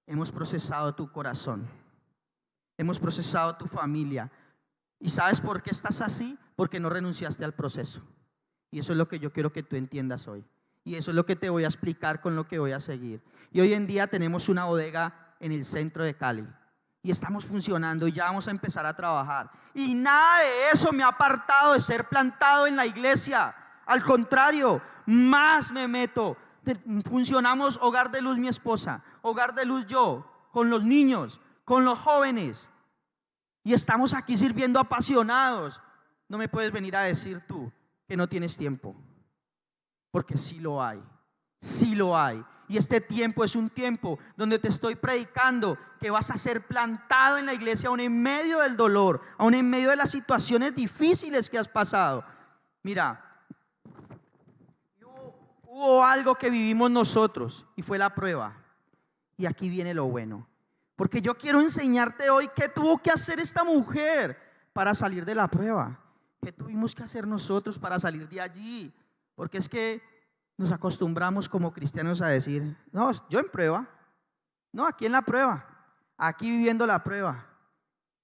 Hemos procesado tu corazón, hemos procesado tu familia. ¿Y sabes por qué estás así? Porque no renunciaste al proceso. Y eso es lo que yo quiero que tú entiendas hoy. Y eso es lo que te voy a explicar con lo que voy a seguir. Y hoy en día tenemos una bodega en el centro de Cali. Y estamos funcionando y ya vamos a empezar a trabajar. Y nada de eso me ha apartado de ser plantado en la iglesia. Al contrario, más me meto. Funcionamos Hogar de Luz mi esposa, Hogar de Luz yo, con los niños, con los jóvenes. Y estamos aquí sirviendo apasionados. No me puedes venir a decir tú que no tienes tiempo, porque sí lo hay, sí lo hay. Y este tiempo es un tiempo donde te estoy predicando que vas a ser plantado en la iglesia aún en medio del dolor, aún en medio de las situaciones difíciles que has pasado. Mira, hubo algo que vivimos nosotros y fue la prueba. Y aquí viene lo bueno, porque yo quiero enseñarte hoy qué tuvo que hacer esta mujer para salir de la prueba. ¿Qué tuvimos que hacer nosotros para salir de allí? Porque es que nos acostumbramos como cristianos a decir, no, yo en prueba. No, aquí en la prueba, aquí viviendo la prueba.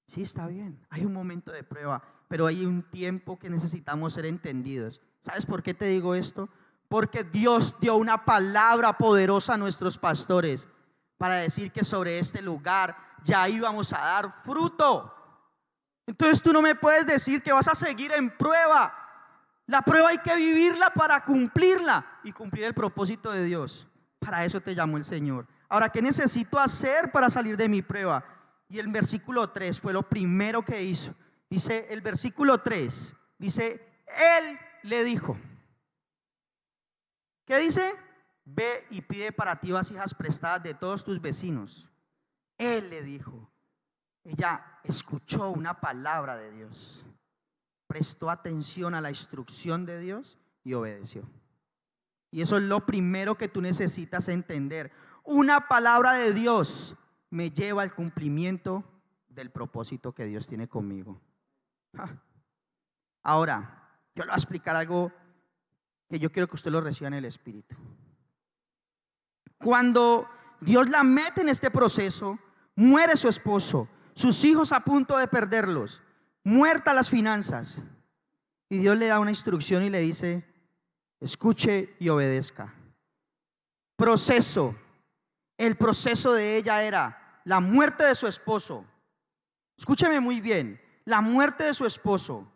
Sí, está bien, hay un momento de prueba, pero hay un tiempo que necesitamos ser entendidos. ¿Sabes por qué te digo esto? Porque Dios dio una palabra poderosa a nuestros pastores para decir que sobre este lugar ya íbamos a dar fruto. Entonces tú no me puedes decir que vas a seguir en prueba. La prueba hay que vivirla para cumplirla y cumplir el propósito de Dios. Para eso te llamó el Señor. Ahora, ¿qué necesito hacer para salir de mi prueba? Y el versículo 3 fue lo primero que hizo. Dice el versículo 3, dice, Él le dijo. ¿Qué dice? Ve y pide para ti vasijas prestadas de todos tus vecinos. Él le dijo. Ella escuchó una palabra de Dios, prestó atención a la instrucción de Dios y obedeció. Y eso es lo primero que tú necesitas entender. Una palabra de Dios me lleva al cumplimiento del propósito que Dios tiene conmigo. Ahora, yo le voy a explicar algo que yo quiero que usted lo reciba en el Espíritu. Cuando Dios la mete en este proceso, muere su esposo, sus hijos a punto de perderlos, muertas las finanzas, y Dios le da una instrucción y le dice, escuche y obedezca. Proceso. El proceso de ella era la muerte de su esposo. Escúcheme muy bien, la muerte de su esposo,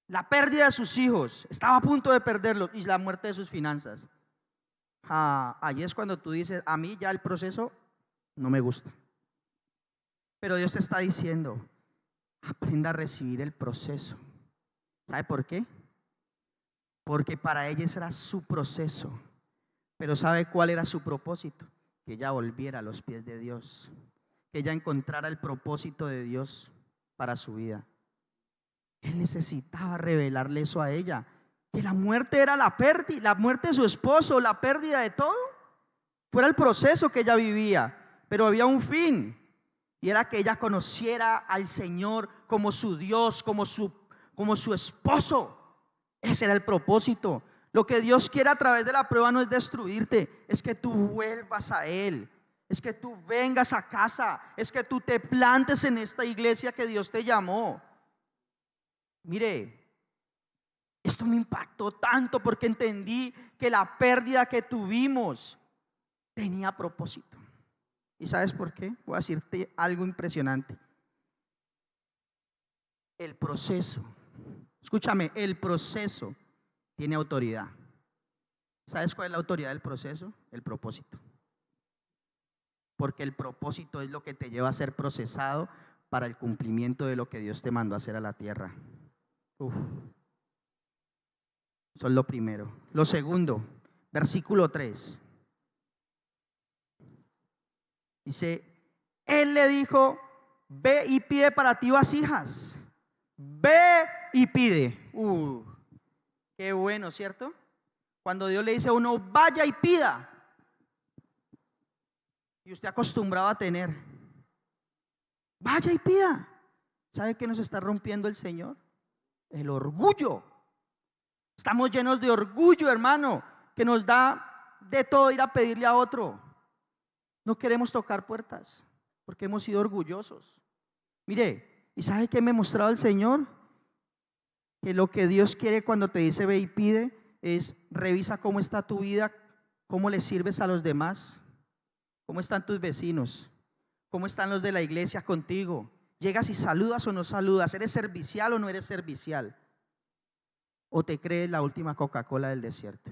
la pérdida de sus hijos, estaba a punto de perderlos, y la muerte de sus finanzas. Allí es cuando tú dices, a mí ya el proceso no me gusta. Pero Dios te está diciendo, aprenda a recibir el proceso. ¿Sabe por qué? Porque para ella ese era su proceso. Pero ¿sabe cuál era su propósito? Que ella volviera a los pies de Dios, que ella encontrara el propósito de Dios para su vida. Él necesitaba revelarle eso a ella, que la muerte era la pérdida, la muerte de su esposo, la pérdida de todo, fuera el proceso que ella vivía, pero había un fin, y era que ella conociera al Señor como su Dios, como su esposo. Ese era el propósito. Lo que Dios quiere a través de la prueba no es destruirte, es que tú vuelvas a Él, es que tú vengas a casa, es que tú te plantes en esta iglesia que Dios te llamó. Mire, esto me impactó tanto porque entendí que la pérdida que tuvimos tenía propósito. ¿Y sabes por qué? Voy a decirte algo impresionante. El proceso, escúchame, el proceso tiene autoridad. ¿Sabes cuál es la autoridad del proceso? El propósito. Porque el propósito es lo que te lleva a ser procesado para el cumplimiento de lo que Dios te mandó a hacer a la tierra. Eso es lo primero. Lo segundo, versículo 3. Dice, Él le dijo: ve y pide para ti vasijas. Ve y pide. Qué bueno, ¿cierto? Cuando Dios le dice a uno: vaya y pida. Y usted acostumbrado a tener. Vaya y pida. ¿Sabe qué nos está rompiendo el Señor? El orgullo. Estamos llenos de orgullo, hermano, que nos da de todo ir a pedirle a otro. No queremos tocar puertas porque hemos sido orgullosos. Mire, ¿y sabe qué me ha mostrado el Señor? Que lo que Dios quiere cuando te dice ve y pide es: revisa cómo está tu vida, cómo le sirves a los demás, cómo están tus vecinos, cómo están los de la iglesia contigo. Llegas y saludas o no saludas, eres servicial o no eres servicial, o te crees la última Coca-Cola del desierto.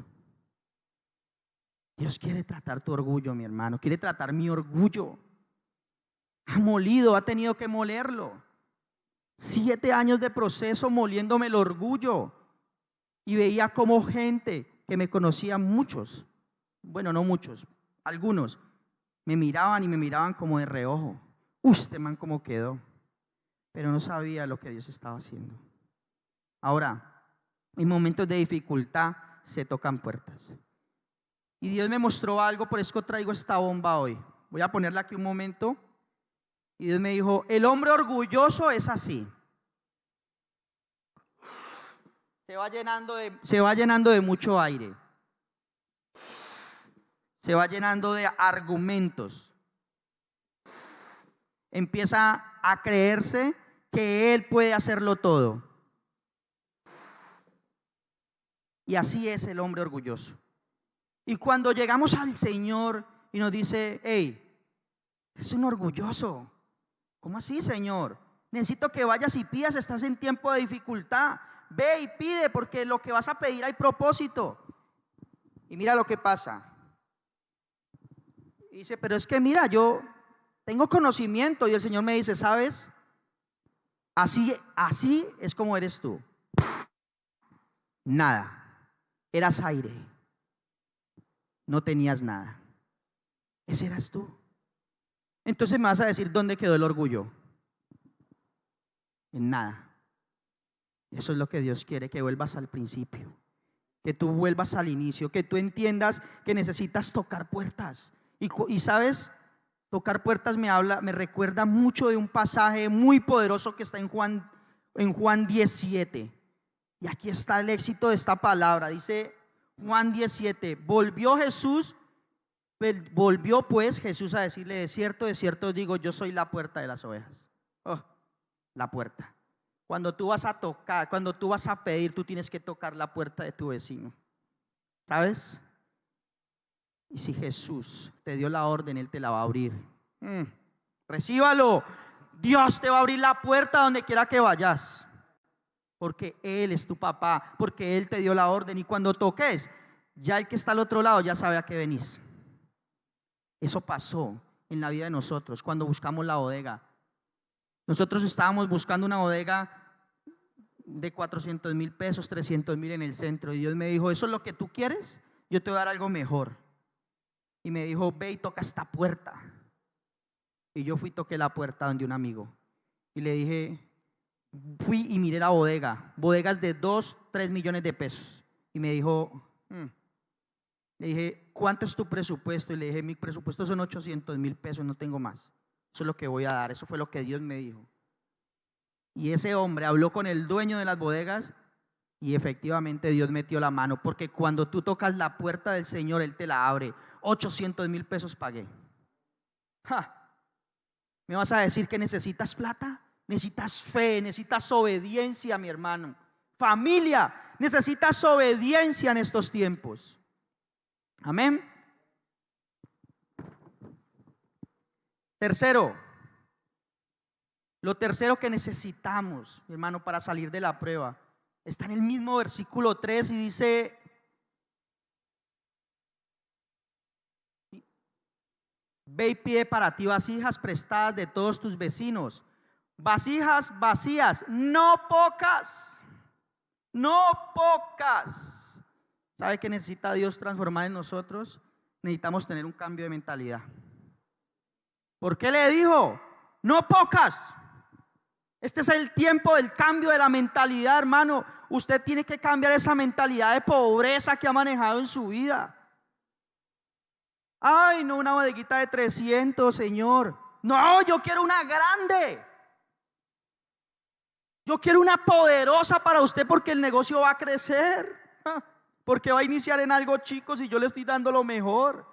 Dios quiere tratar tu orgullo, mi hermano, quiere tratar mi orgullo. Ha molido, ha tenido que molerlo. 7 años de proceso moliéndome el orgullo. Y veía como gente que me conocía, muchos, bueno, no muchos, algunos, me miraban y me miraban como de reojo. Este man cómo quedó. Pero no sabía lo que Dios estaba haciendo. Ahora, en momentos de dificultad se tocan puertas. Y Dios me mostró algo, por eso traigo esta bomba hoy. Voy a ponerla aquí un momento. Y Dios me dijo: el hombre orgulloso es así. Se va llenando de mucho aire. Se va llenando de argumentos. Empieza a creerse que él puede hacerlo todo. Y así es el hombre orgulloso. Y cuando llegamos al Señor y nos dice: hey, es un orgulloso. ¿Cómo así, Señor? Necesito que vayas y pidas, estás en tiempo de dificultad. Ve y pide, porque lo que vas a pedir hay propósito. Y mira lo que pasa. Y dice: pero es que mira, yo tengo conocimiento. Y el Señor me dice: ¿sabes? Así es como eres tú. Nada. Eras aire. No tenías nada. Ese eras tú. Entonces me vas a decir: ¿dónde quedó el orgullo? En nada. Eso es lo que Dios quiere, que vuelvas al principio, que tú vuelvas al inicio, que tú entiendas que necesitas tocar puertas. Y sabes, tocar puertas me recuerda mucho de un pasaje muy poderoso que está en Juan 17. Y aquí está el éxito de esta palabra. Dice Juan 17: volvió pues Jesús a decirle: de cierto os digo, yo soy la puerta de las ovejas. La puerta. Cuando tú vas a tocar, cuando tú vas a pedir, tú tienes que tocar la puerta de tu vecino. ¿Sabes? Y si Jesús te dio la orden, Él te la va a abrir. Recíbalo. Dios te va a abrir la puerta donde quiera que vayas, porque Él es tu papá, porque Él te dio la orden. Y cuando toques, ya el que está al otro lado ya sabe a qué venís. Eso pasó en la vida de nosotros cuando buscamos la bodega. Nosotros estábamos buscando una bodega de 400,000 pesos, 300,000 en el centro. Y Dios me dijo: ¿eso es lo que tú quieres? Yo te voy a dar algo mejor. Y me dijo: ve y toca esta puerta. Y yo fui y toqué la puerta donde un amigo. Y le dije, fui y miré la bodega. Bodegas de 2, 3 millones de pesos. Y me dijo, le dije: ¿cuánto es tu presupuesto? Y le dije: mi presupuesto son 800,000 pesos, no tengo más. Eso es lo que voy a dar. Eso fue lo que Dios me dijo. Y ese hombre habló con el dueño de las bodegas y efectivamente Dios metió la mano, porque cuando tú tocas la puerta del Señor, Él te la abre. 800,000 pesos pagué. ¿Me vas a decir que necesitas plata? Necesitas fe, necesitas obediencia, mi hermano. Familia, necesitas obediencia en estos tiempos. Amén. Lo tercero que necesitamos, mi hermano, para salir de la prueba, está en el mismo versículo 3 y dice: ve y pide para ti vasijas prestadas de todos tus vecinos, vasijas vacías, no pocas, no pocas. ¿Sabe qué necesita Dios transformar en nosotros? Necesitamos tener un cambio de mentalidad. ¿Por qué le dijo? No pocas. Este es el tiempo del cambio de la mentalidad, hermano. Usted tiene que cambiar esa mentalidad de pobreza que ha manejado en su vida. Ay, no, una bodeguita de 300, Señor. No, yo quiero una grande. Yo quiero una poderosa para usted, porque el negocio va a crecer. Porque va a iniciar en algo chico si yo le estoy dando lo mejor.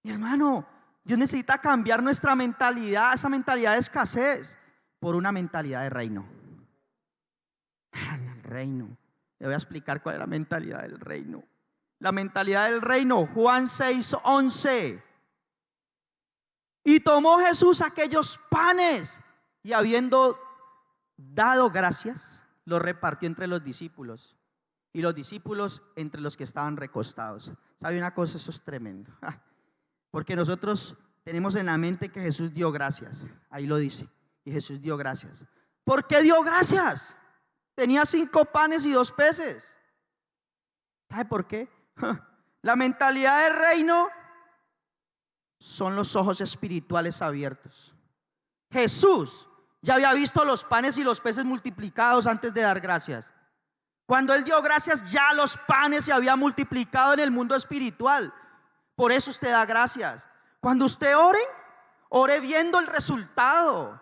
Mi hermano, Dios necesita cambiar nuestra mentalidad, esa mentalidad de escasez, por una mentalidad de reino. El reino. Le voy a explicar cuál es la mentalidad del reino. La mentalidad del reino, Juan 6:11. Y tomó Jesús aquellos panes y habiendo dado gracias, los repartió entre los discípulos y los discípulos entre los que estaban recostados. ¿Sabe una cosa? Eso es tremendo. Porque nosotros tenemos en la mente que Jesús dio gracias. Ahí lo dice. Y Jesús dio gracias. ¿Por qué dio gracias? Tenía 5 panes y 2 peces. ¿Sabe por qué? La mentalidad del reino son los ojos espirituales abiertos. Jesús ya había visto los panes y los peces multiplicados antes de dar gracias. Cuando Él dio gracias, ya los panes se habían multiplicado en el mundo espiritual. Por eso usted da gracias. Cuando usted ore, ore viendo el resultado.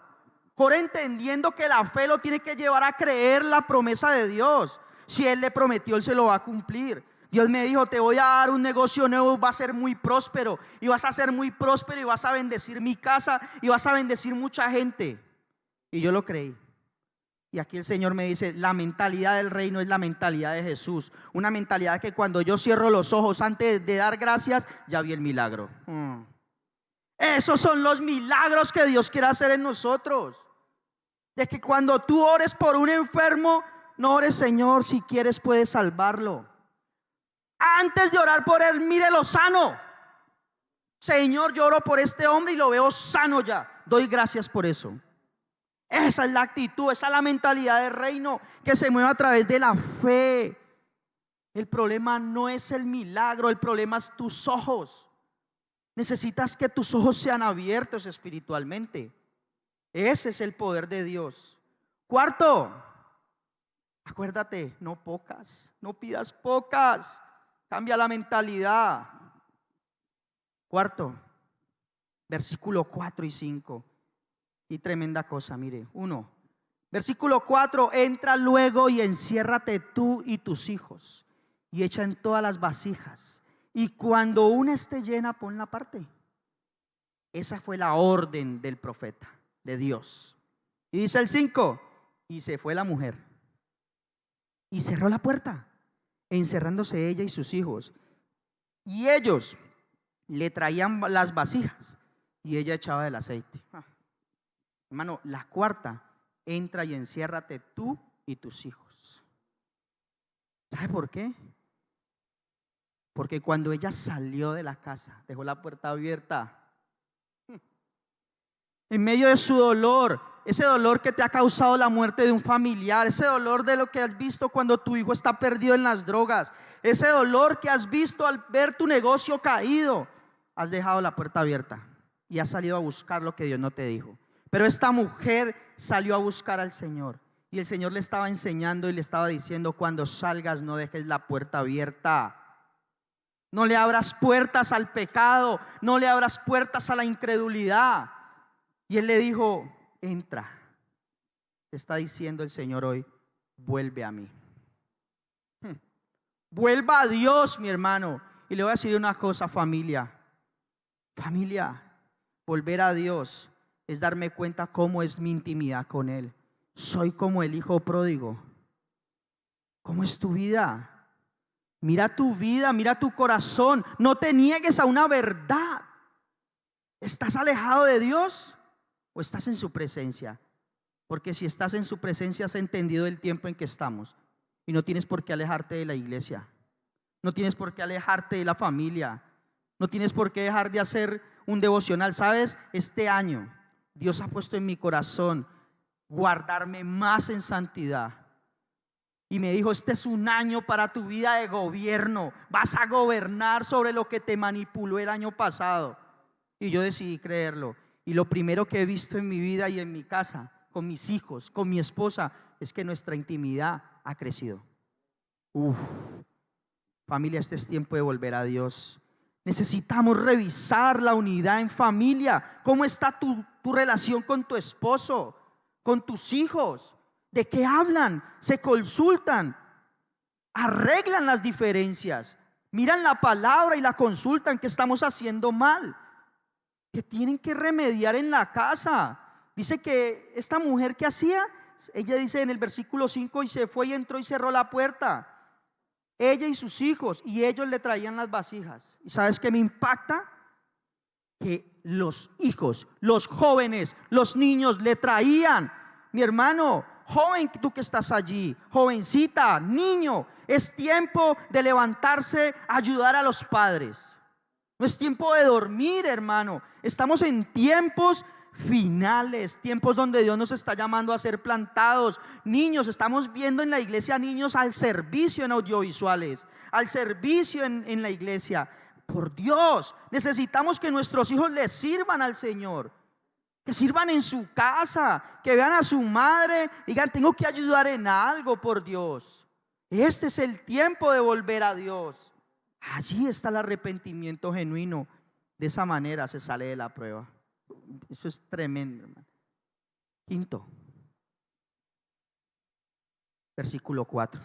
Ore entendiendo que la fe lo tiene que llevar a creer la promesa de Dios. Si Él le prometió, Él se lo va a cumplir. Dios me dijo, te voy a dar un negocio nuevo, va a ser muy próspero. Y vas a ser muy próspero y vas a bendecir mi casa y vas a bendecir mucha gente. Y yo lo creí. Y aquí el Señor me dice, la mentalidad del reino es la mentalidad de Jesús. Una mentalidad que cuando yo cierro los ojos antes de dar gracias, ya vi el milagro. Esos son los milagros que Dios quiere hacer en nosotros. De que cuando tú ores por un enfermo, no ores, Señor, si quieres puedes salvarlo. Antes de orar por él, mírelo sano. Señor, yo oro por este hombre y lo veo sano ya. Doy gracias por eso. Esa es la actitud, esa es la mentalidad del reino que se mueve a través de la fe. El problema no es el milagro, el problema es tus ojos. Necesitas que tus ojos sean abiertos espiritualmente. Ese es el poder de Dios. Cuarto, acuérdate, no pocas, no pidas pocas. Cambia la mentalidad. Cuarto, versículo 4 y 5. Y tremenda cosa, mire. 1, versículo 4. Entra luego y enciérrate tú y tus hijos y echa en todas las vasijas. Y cuando una esté llena, ponla aparte. Esa fue la orden del profeta, de Dios. Y dice el 5. Y se fue la mujer y cerró la puerta, encerrándose ella y sus hijos. Y ellos le traían las vasijas y ella echaba del aceite. Hermano, la cuarta, entra y enciérrate tú y tus hijos. ¿Sabe por qué? Porque cuando ella salió de la casa, dejó la puerta abierta. En medio de su dolor, ese dolor que te ha causado la muerte de un familiar, ese dolor de lo que has visto cuando tu hijo está perdido en las drogas, ese dolor que has visto al ver tu negocio caído, has dejado la puerta abierta y has salido a buscar lo que Dios no te dijo. Pero esta mujer salió a buscar al Señor y el Señor le estaba enseñando y le estaba diciendo: cuando salgas no dejes la puerta abierta. No le abras puertas al pecado, no le abras puertas a la incredulidad. Y él le dijo: entra. Te está diciendo el Señor hoy: vuelve a mí. Vuelva a Dios, mi hermano. Y le voy a decir una cosa, familia, volver a Dios es darme cuenta cómo es mi intimidad con Él. Soy como el hijo pródigo. ¿Cómo es tu vida? Mira tu vida, mira tu corazón. No te niegues a una verdad. ¿Estás alejado de Dios o estás en su presencia? Porque si estás en su presencia has entendido el tiempo en que estamos. Y no tienes por qué alejarte de la iglesia. No tienes por qué alejarte de la familia. No tienes por qué dejar de hacer un devocional. ¿Sabes? Este año Dios ha puesto en mi corazón guardarme más en santidad. Y me dijo: este es un año para tu vida de gobierno. Vas a gobernar sobre lo que te manipuló el año pasado. Y yo decidí creerlo. Y lo primero que he visto en mi vida y en mi casa, con mis hijos, con mi esposa, es que nuestra intimidad ha crecido. Uf, familia, este es tiempo de volver a Dios. Necesitamos revisar la unidad en familia. ¿Cómo está tu relación con tu esposo, con tus hijos? ¿De qué hablan? ¿Se consultan? ¿Arreglan las diferencias? ¿Miran la palabra y la consultan? ¿Qué estamos haciendo mal? ¿Qué tienen que remediar en la casa? Dice que esta mujer, ¿qué hacía? Ella dice en el versículo 5, y se fue y entró y cerró la puerta. Ella y sus hijos, y ellos le traían las vasijas. ¿Y sabes qué me impacta? Que los hijos, los jóvenes, los niños le traían. Mi hermano, joven, tú que estás allí, jovencita, niño, es tiempo de levantarse a ayudar a los padres. No es tiempo de dormir, hermano. Estamos en tiempos finales, tiempos donde Dios nos está llamando a ser plantados. Niños, estamos viendo en la iglesia niños al servicio en audiovisuales, al servicio en la iglesia. Por Dios, necesitamos que nuestros hijos les sirvan al Señor, que sirvan en su casa, que vean a su madre y digan: tengo que ayudar en algo, por Dios. Este es el tiempo de volver a Dios. Allí está el arrepentimiento genuino. De esa manera se sale de la prueba. Eso es tremendo, hermano. Quinto, versículo 4.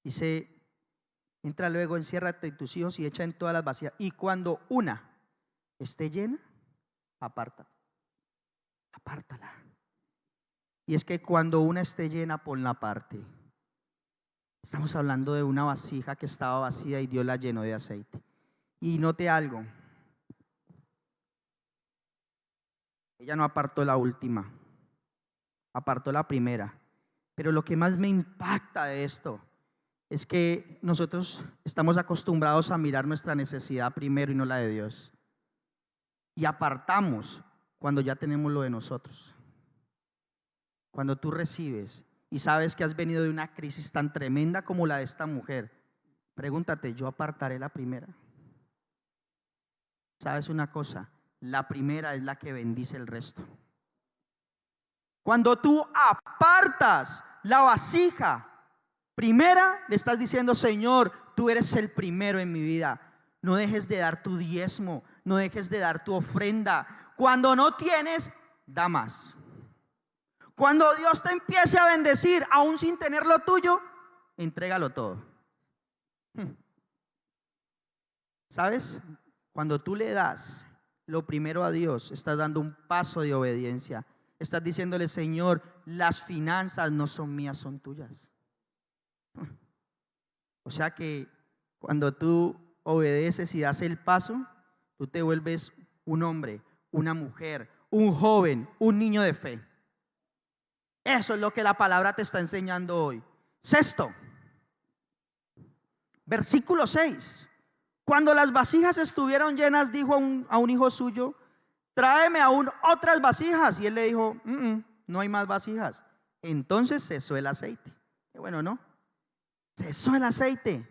Dice: entra luego, enciérrate tus hijos y echa en todas las vasijas, y cuando una esté llena, apártala. Y es que cuando una esté llena, ponla aparte. Estamos hablando de una vasija que estaba vacía y Dios la llenó de aceite. Y note algo: ella no apartó la última, apartó la primera. Pero lo que más me impacta de esto es que nosotros estamos acostumbrados a mirar nuestra necesidad primero y no la de Dios. Y apartamos cuando ya tenemos lo de nosotros. Cuando tú recibes y sabes que has venido de una crisis tan tremenda como la de esta mujer, pregúntate: ¿yo apartaré la primera? ¿Sabes una cosa? La primera es la que bendice el resto. Cuando tú apartas la vasija primera, le estás diciendo: Señor, tú eres el primero en mi vida. No dejes de dar tu diezmo, no dejes de dar tu ofrenda. Cuando no tienes, da más. Cuando Dios te empiece a bendecir, aún sin tener lo tuyo, entrégalo todo. ¿Sabes? Cuando tú le das lo primero a Dios, estás dando un paso de obediencia. Estás diciéndole: Señor, las finanzas no son mías, son tuyas. O sea que cuando tú obedeces y das el paso, tú te vuelves un hombre, una mujer, un joven, un niño de fe. Eso es lo que la palabra te está enseñando hoy. Sexto, versículo 6. Cuando las vasijas estuvieron llenas, dijo a un hijo suyo: tráeme aún otras vasijas. Y él le dijo: no hay más vasijas. Entonces cesó el aceite. Qué bueno, ¿no? Cesó el aceite.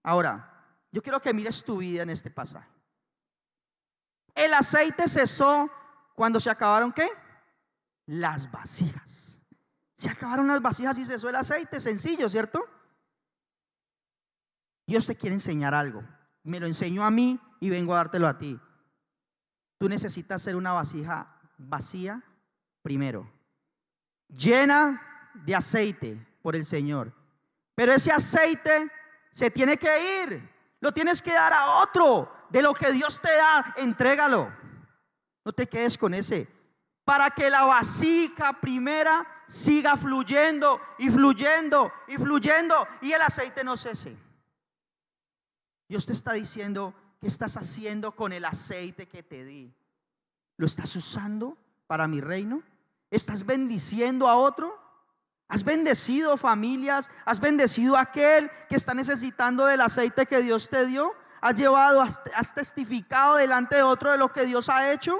Ahora, yo quiero que mires tu vida en este pasaje. El aceite cesó cuando se acabaron, ¿qué? Las vasijas. Se acabaron las vasijas y cesó el aceite. Sencillo, ¿cierto? Dios te quiere enseñar algo. Me lo enseñó a mí y vengo a dártelo a ti. Tú necesitas ser una vasija vacía primero, llena de aceite por el Señor. Pero ese aceite se tiene que ir. Lo tienes que dar a otro. De lo que Dios te da, entrégalo. No te quedes con ese. Para que la vasija primera siga fluyendo y fluyendo y fluyendo y el aceite no cese. Dios te está diciendo: ¿qué estás haciendo con el aceite que te di? ¿Lo estás usando para mi reino? ¿Estás bendiciendo a otro? ¿Has bendecido familias? ¿Has bendecido a aquel que está necesitando del aceite que Dios te dio? ¿Has llevado, has testificado delante de otro de lo que Dios ha hecho?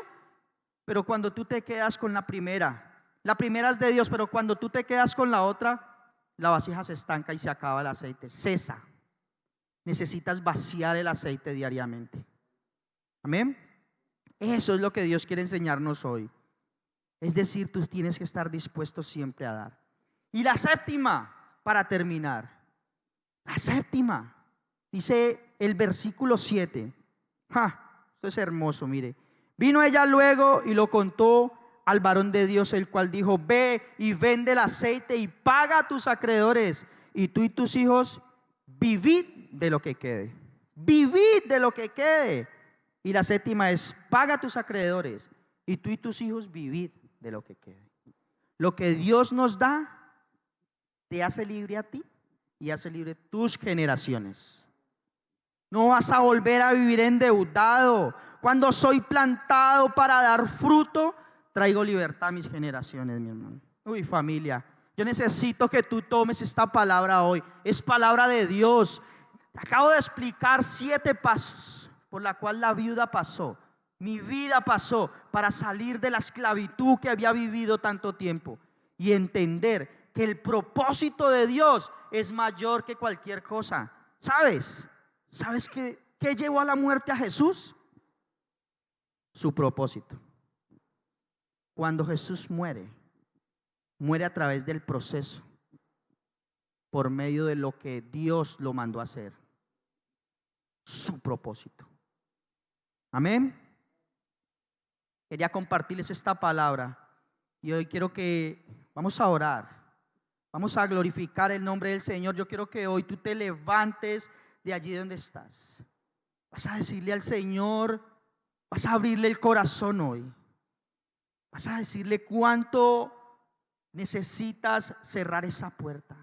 Pero cuando tú te quedas con la primera es de Dios, pero cuando tú te quedas con la otra, la vasija se estanca y se acaba el aceite. Cesa. Necesitas vaciar el aceite diariamente. Amén. Eso es lo que Dios quiere enseñarnos hoy. Es decir, tú tienes que estar dispuesto siempre a dar. Y la séptima, para terminar. La séptima, dice el versículo 7. Esto es hermoso, mire. Vino ella luego y lo contó al varón de Dios, el cual dijo: ve y vende el aceite y paga a tus acreedores, y tú y tus hijos vivid de lo que quede. Vivid de lo que quede. Y la séptima es: paga a tus acreedores, y tú y tus hijos vivid de lo que quede. Lo que Dios nos da te hace libre a ti y hace libre tus generaciones. No vas a volver a vivir endeudado. Cuando soy plantado para dar fruto, traigo libertad a mis generaciones, mi hermano. Uy, familia, yo necesito que tú tomes esta palabra hoy. Es palabra de Dios. Acabo de explicar 7 pasos por la cual la viuda pasó. Mi vida pasó para salir de la esclavitud que había vivido tanto tiempo y entender que el propósito de Dios es mayor que cualquier cosa. ¿Sabes? ¿Sabes qué llevó a la muerte a Jesús? Su propósito. Cuando Jesús muere, muere a través del proceso, por medio de lo que Dios lo mandó a hacer. Su propósito. Amén. Quería compartirles esta palabra y hoy quiero que vamos a orar. Vamos a glorificar el nombre del Señor. Yo quiero que hoy tú te levantes de allí donde estás. Vas a decirle al Señor, vas a abrirle el corazón hoy. Vas a decirle cuánto necesitas cerrar esa puerta.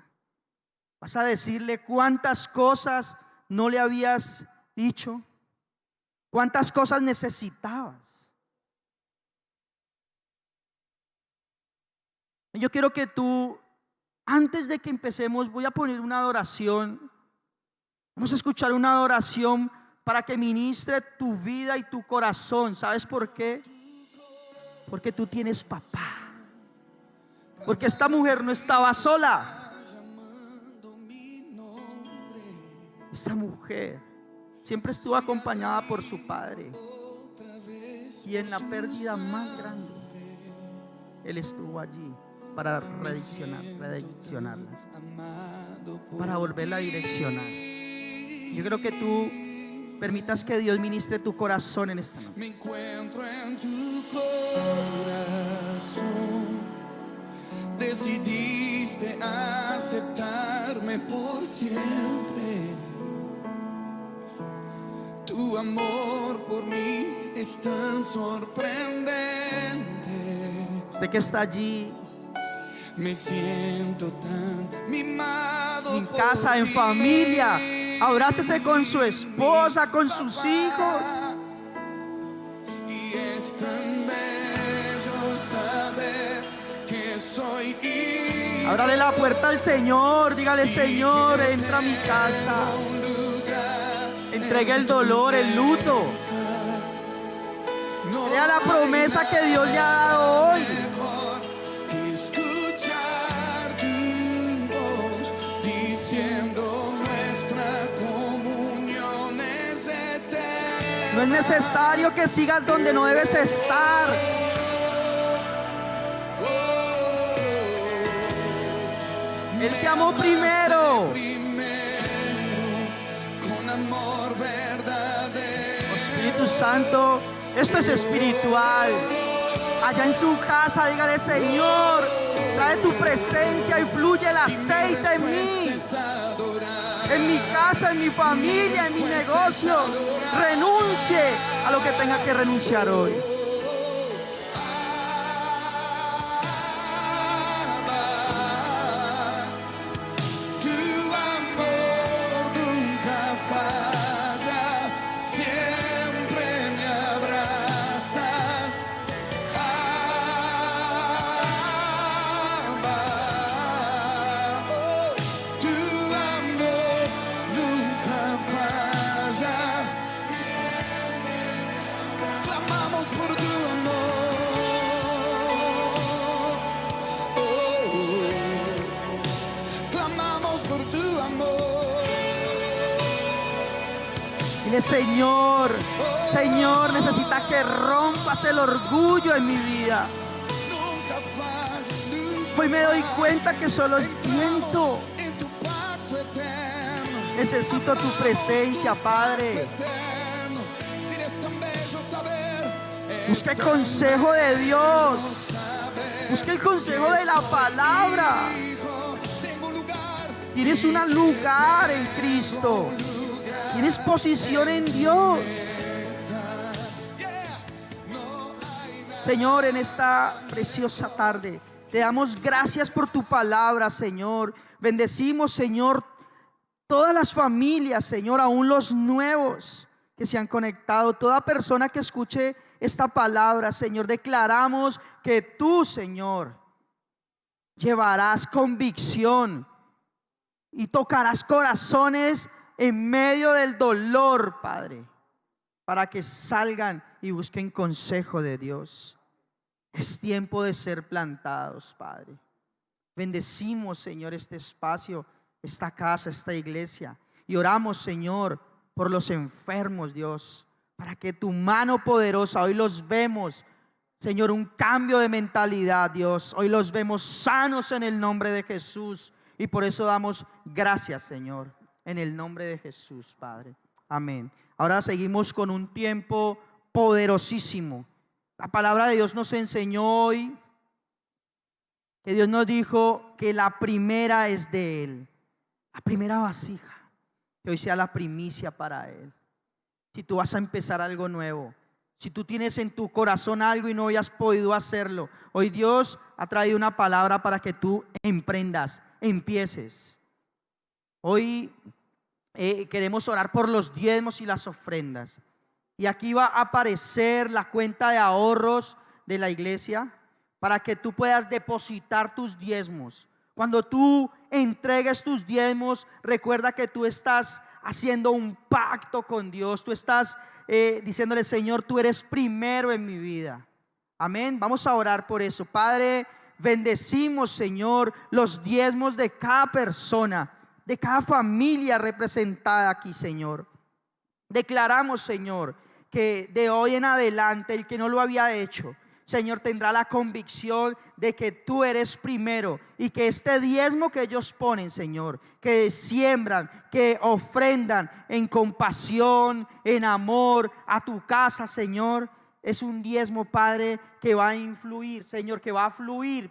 Vas a decirle cuántas cosas no le habías dicho, cuántas cosas necesitabas. Yo quiero que tú, antes de que empecemos, voy a poner una adoración. Vamos a escuchar una adoración para que ministre tu vida y tu corazón. ¿Sabes por qué? Porque tú tienes papá. Porque esta mujer no estaba sola. Esta mujer siempre estuvo acompañada por su padre. Y en la pérdida más grande, Él estuvo allí para redireccionarla, para volverla a direccionar. Yo creo que tú permitas que Dios ministre tu corazón en esta noche. Me encuentro en tu corazón. Decidiste aceptarme por siempre. Tu amor por mí es tan sorprendente. Usted que está allí, me siento tan mimado en casa, en familia, abrácese con su esposa, con sus hijos. Y es tan bello saber que soy hijo. Ábrale la puerta al Señor, dígale: Señor, entra a mi casa. Entregue el dolor, el luto. Crea la promesa que Dios le ha dado hoy. Escuchar tu voz diciendo nuestra comunión es eterna. No es necesario que sigas donde no debes estar. Él te amó primero. Con amor verdadero. Espíritu Santo, esto es espiritual. Allá en su casa, dígale: Señor, trae tu presencia y fluye el aceite en mí, en mi casa, en mi familia, en mi negocio. Renuncie a lo que tenga que renunciar hoy. Clamamos por Dile, Señor, Señor, necesita que rompas el orgullo en mi vida. Hoy me doy cuenta que solo es viento. Necesito tu presencia, Padre. Busca el consejo de Dios. Busca el consejo de la palabra. Tienes un lugar en Cristo. Tienes posición en Dios. Señor, en esta preciosa tarde te damos gracias por tu palabra, Señor. Bendecimos, Señor, todas las familias, Señor, aún los nuevos que se han conectado, toda persona que escuche esta palabra, Señor, declaramos que tú, Señor, llevarás convicción y tocarás corazones en medio del dolor, Padre, para que salgan y busquen consejo de Dios. Es tiempo de ser plantados, Padre. Bendecimos, Señor, este espacio, esta casa, esta iglesia, y oramos, Señor, por los enfermos, Dios, para que tu mano poderosa, hoy los vemos, Señor, un cambio de mentalidad, Dios. Hoy los vemos sanos en el nombre de Jesús, y por eso damos gracias, Señor, en el nombre de Jesús, Padre. Amén. Ahora seguimos con un tiempo poderosísimo. La palabra de Dios nos enseñó hoy que Dios nos dijo que la primera es de Él, la primera vasija, que hoy sea la primicia para Él. Si tú vas a empezar algo nuevo, si tú tienes en tu corazón algo y no hayas podido hacerlo, hoy Dios ha traído una palabra para que tú emprendas, empieces. Hoy queremos orar por los diezmos y las ofrendas. Y aquí va a aparecer la cuenta de ahorros de la iglesia para que tú puedas depositar tus diezmos. Cuando tú entregues tus diezmos, recuerda que tú estás haciendo un pacto con Dios. Tú estás diciéndole, Señor, tú eres primero en mi vida. Amén. Vamos a orar por eso. Padre, bendecimos, Señor, los diezmos de cada persona, de cada familia representada aquí, Señor. Declaramos, Señor, que de hoy en adelante el que no lo había hecho, Señor, tendrá la convicción de que tú eres primero, y que este diezmo que ellos ponen, Señor, que siembran, que ofrendan en compasión, en amor a tu casa, Señor, es un diezmo, Padre, que va a influir, Señor, que va a fluir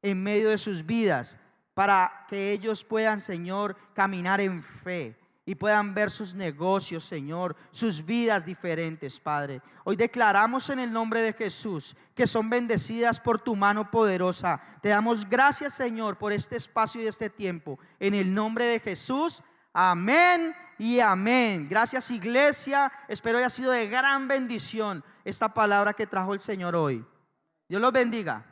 en medio de sus vidas, para que ellos puedan, Señor, caminar en fe y puedan ver sus negocios, Señor, sus vidas diferentes, Padre. Hoy declaramos en el nombre de Jesús que son bendecidas por tu mano poderosa. Te damos gracias, Señor, por este espacio y este tiempo. En el nombre de Jesús, amén y amén. Gracias, iglesia. Espero haya sido de gran bendición esta palabra que trajo el Señor hoy. Dios los bendiga.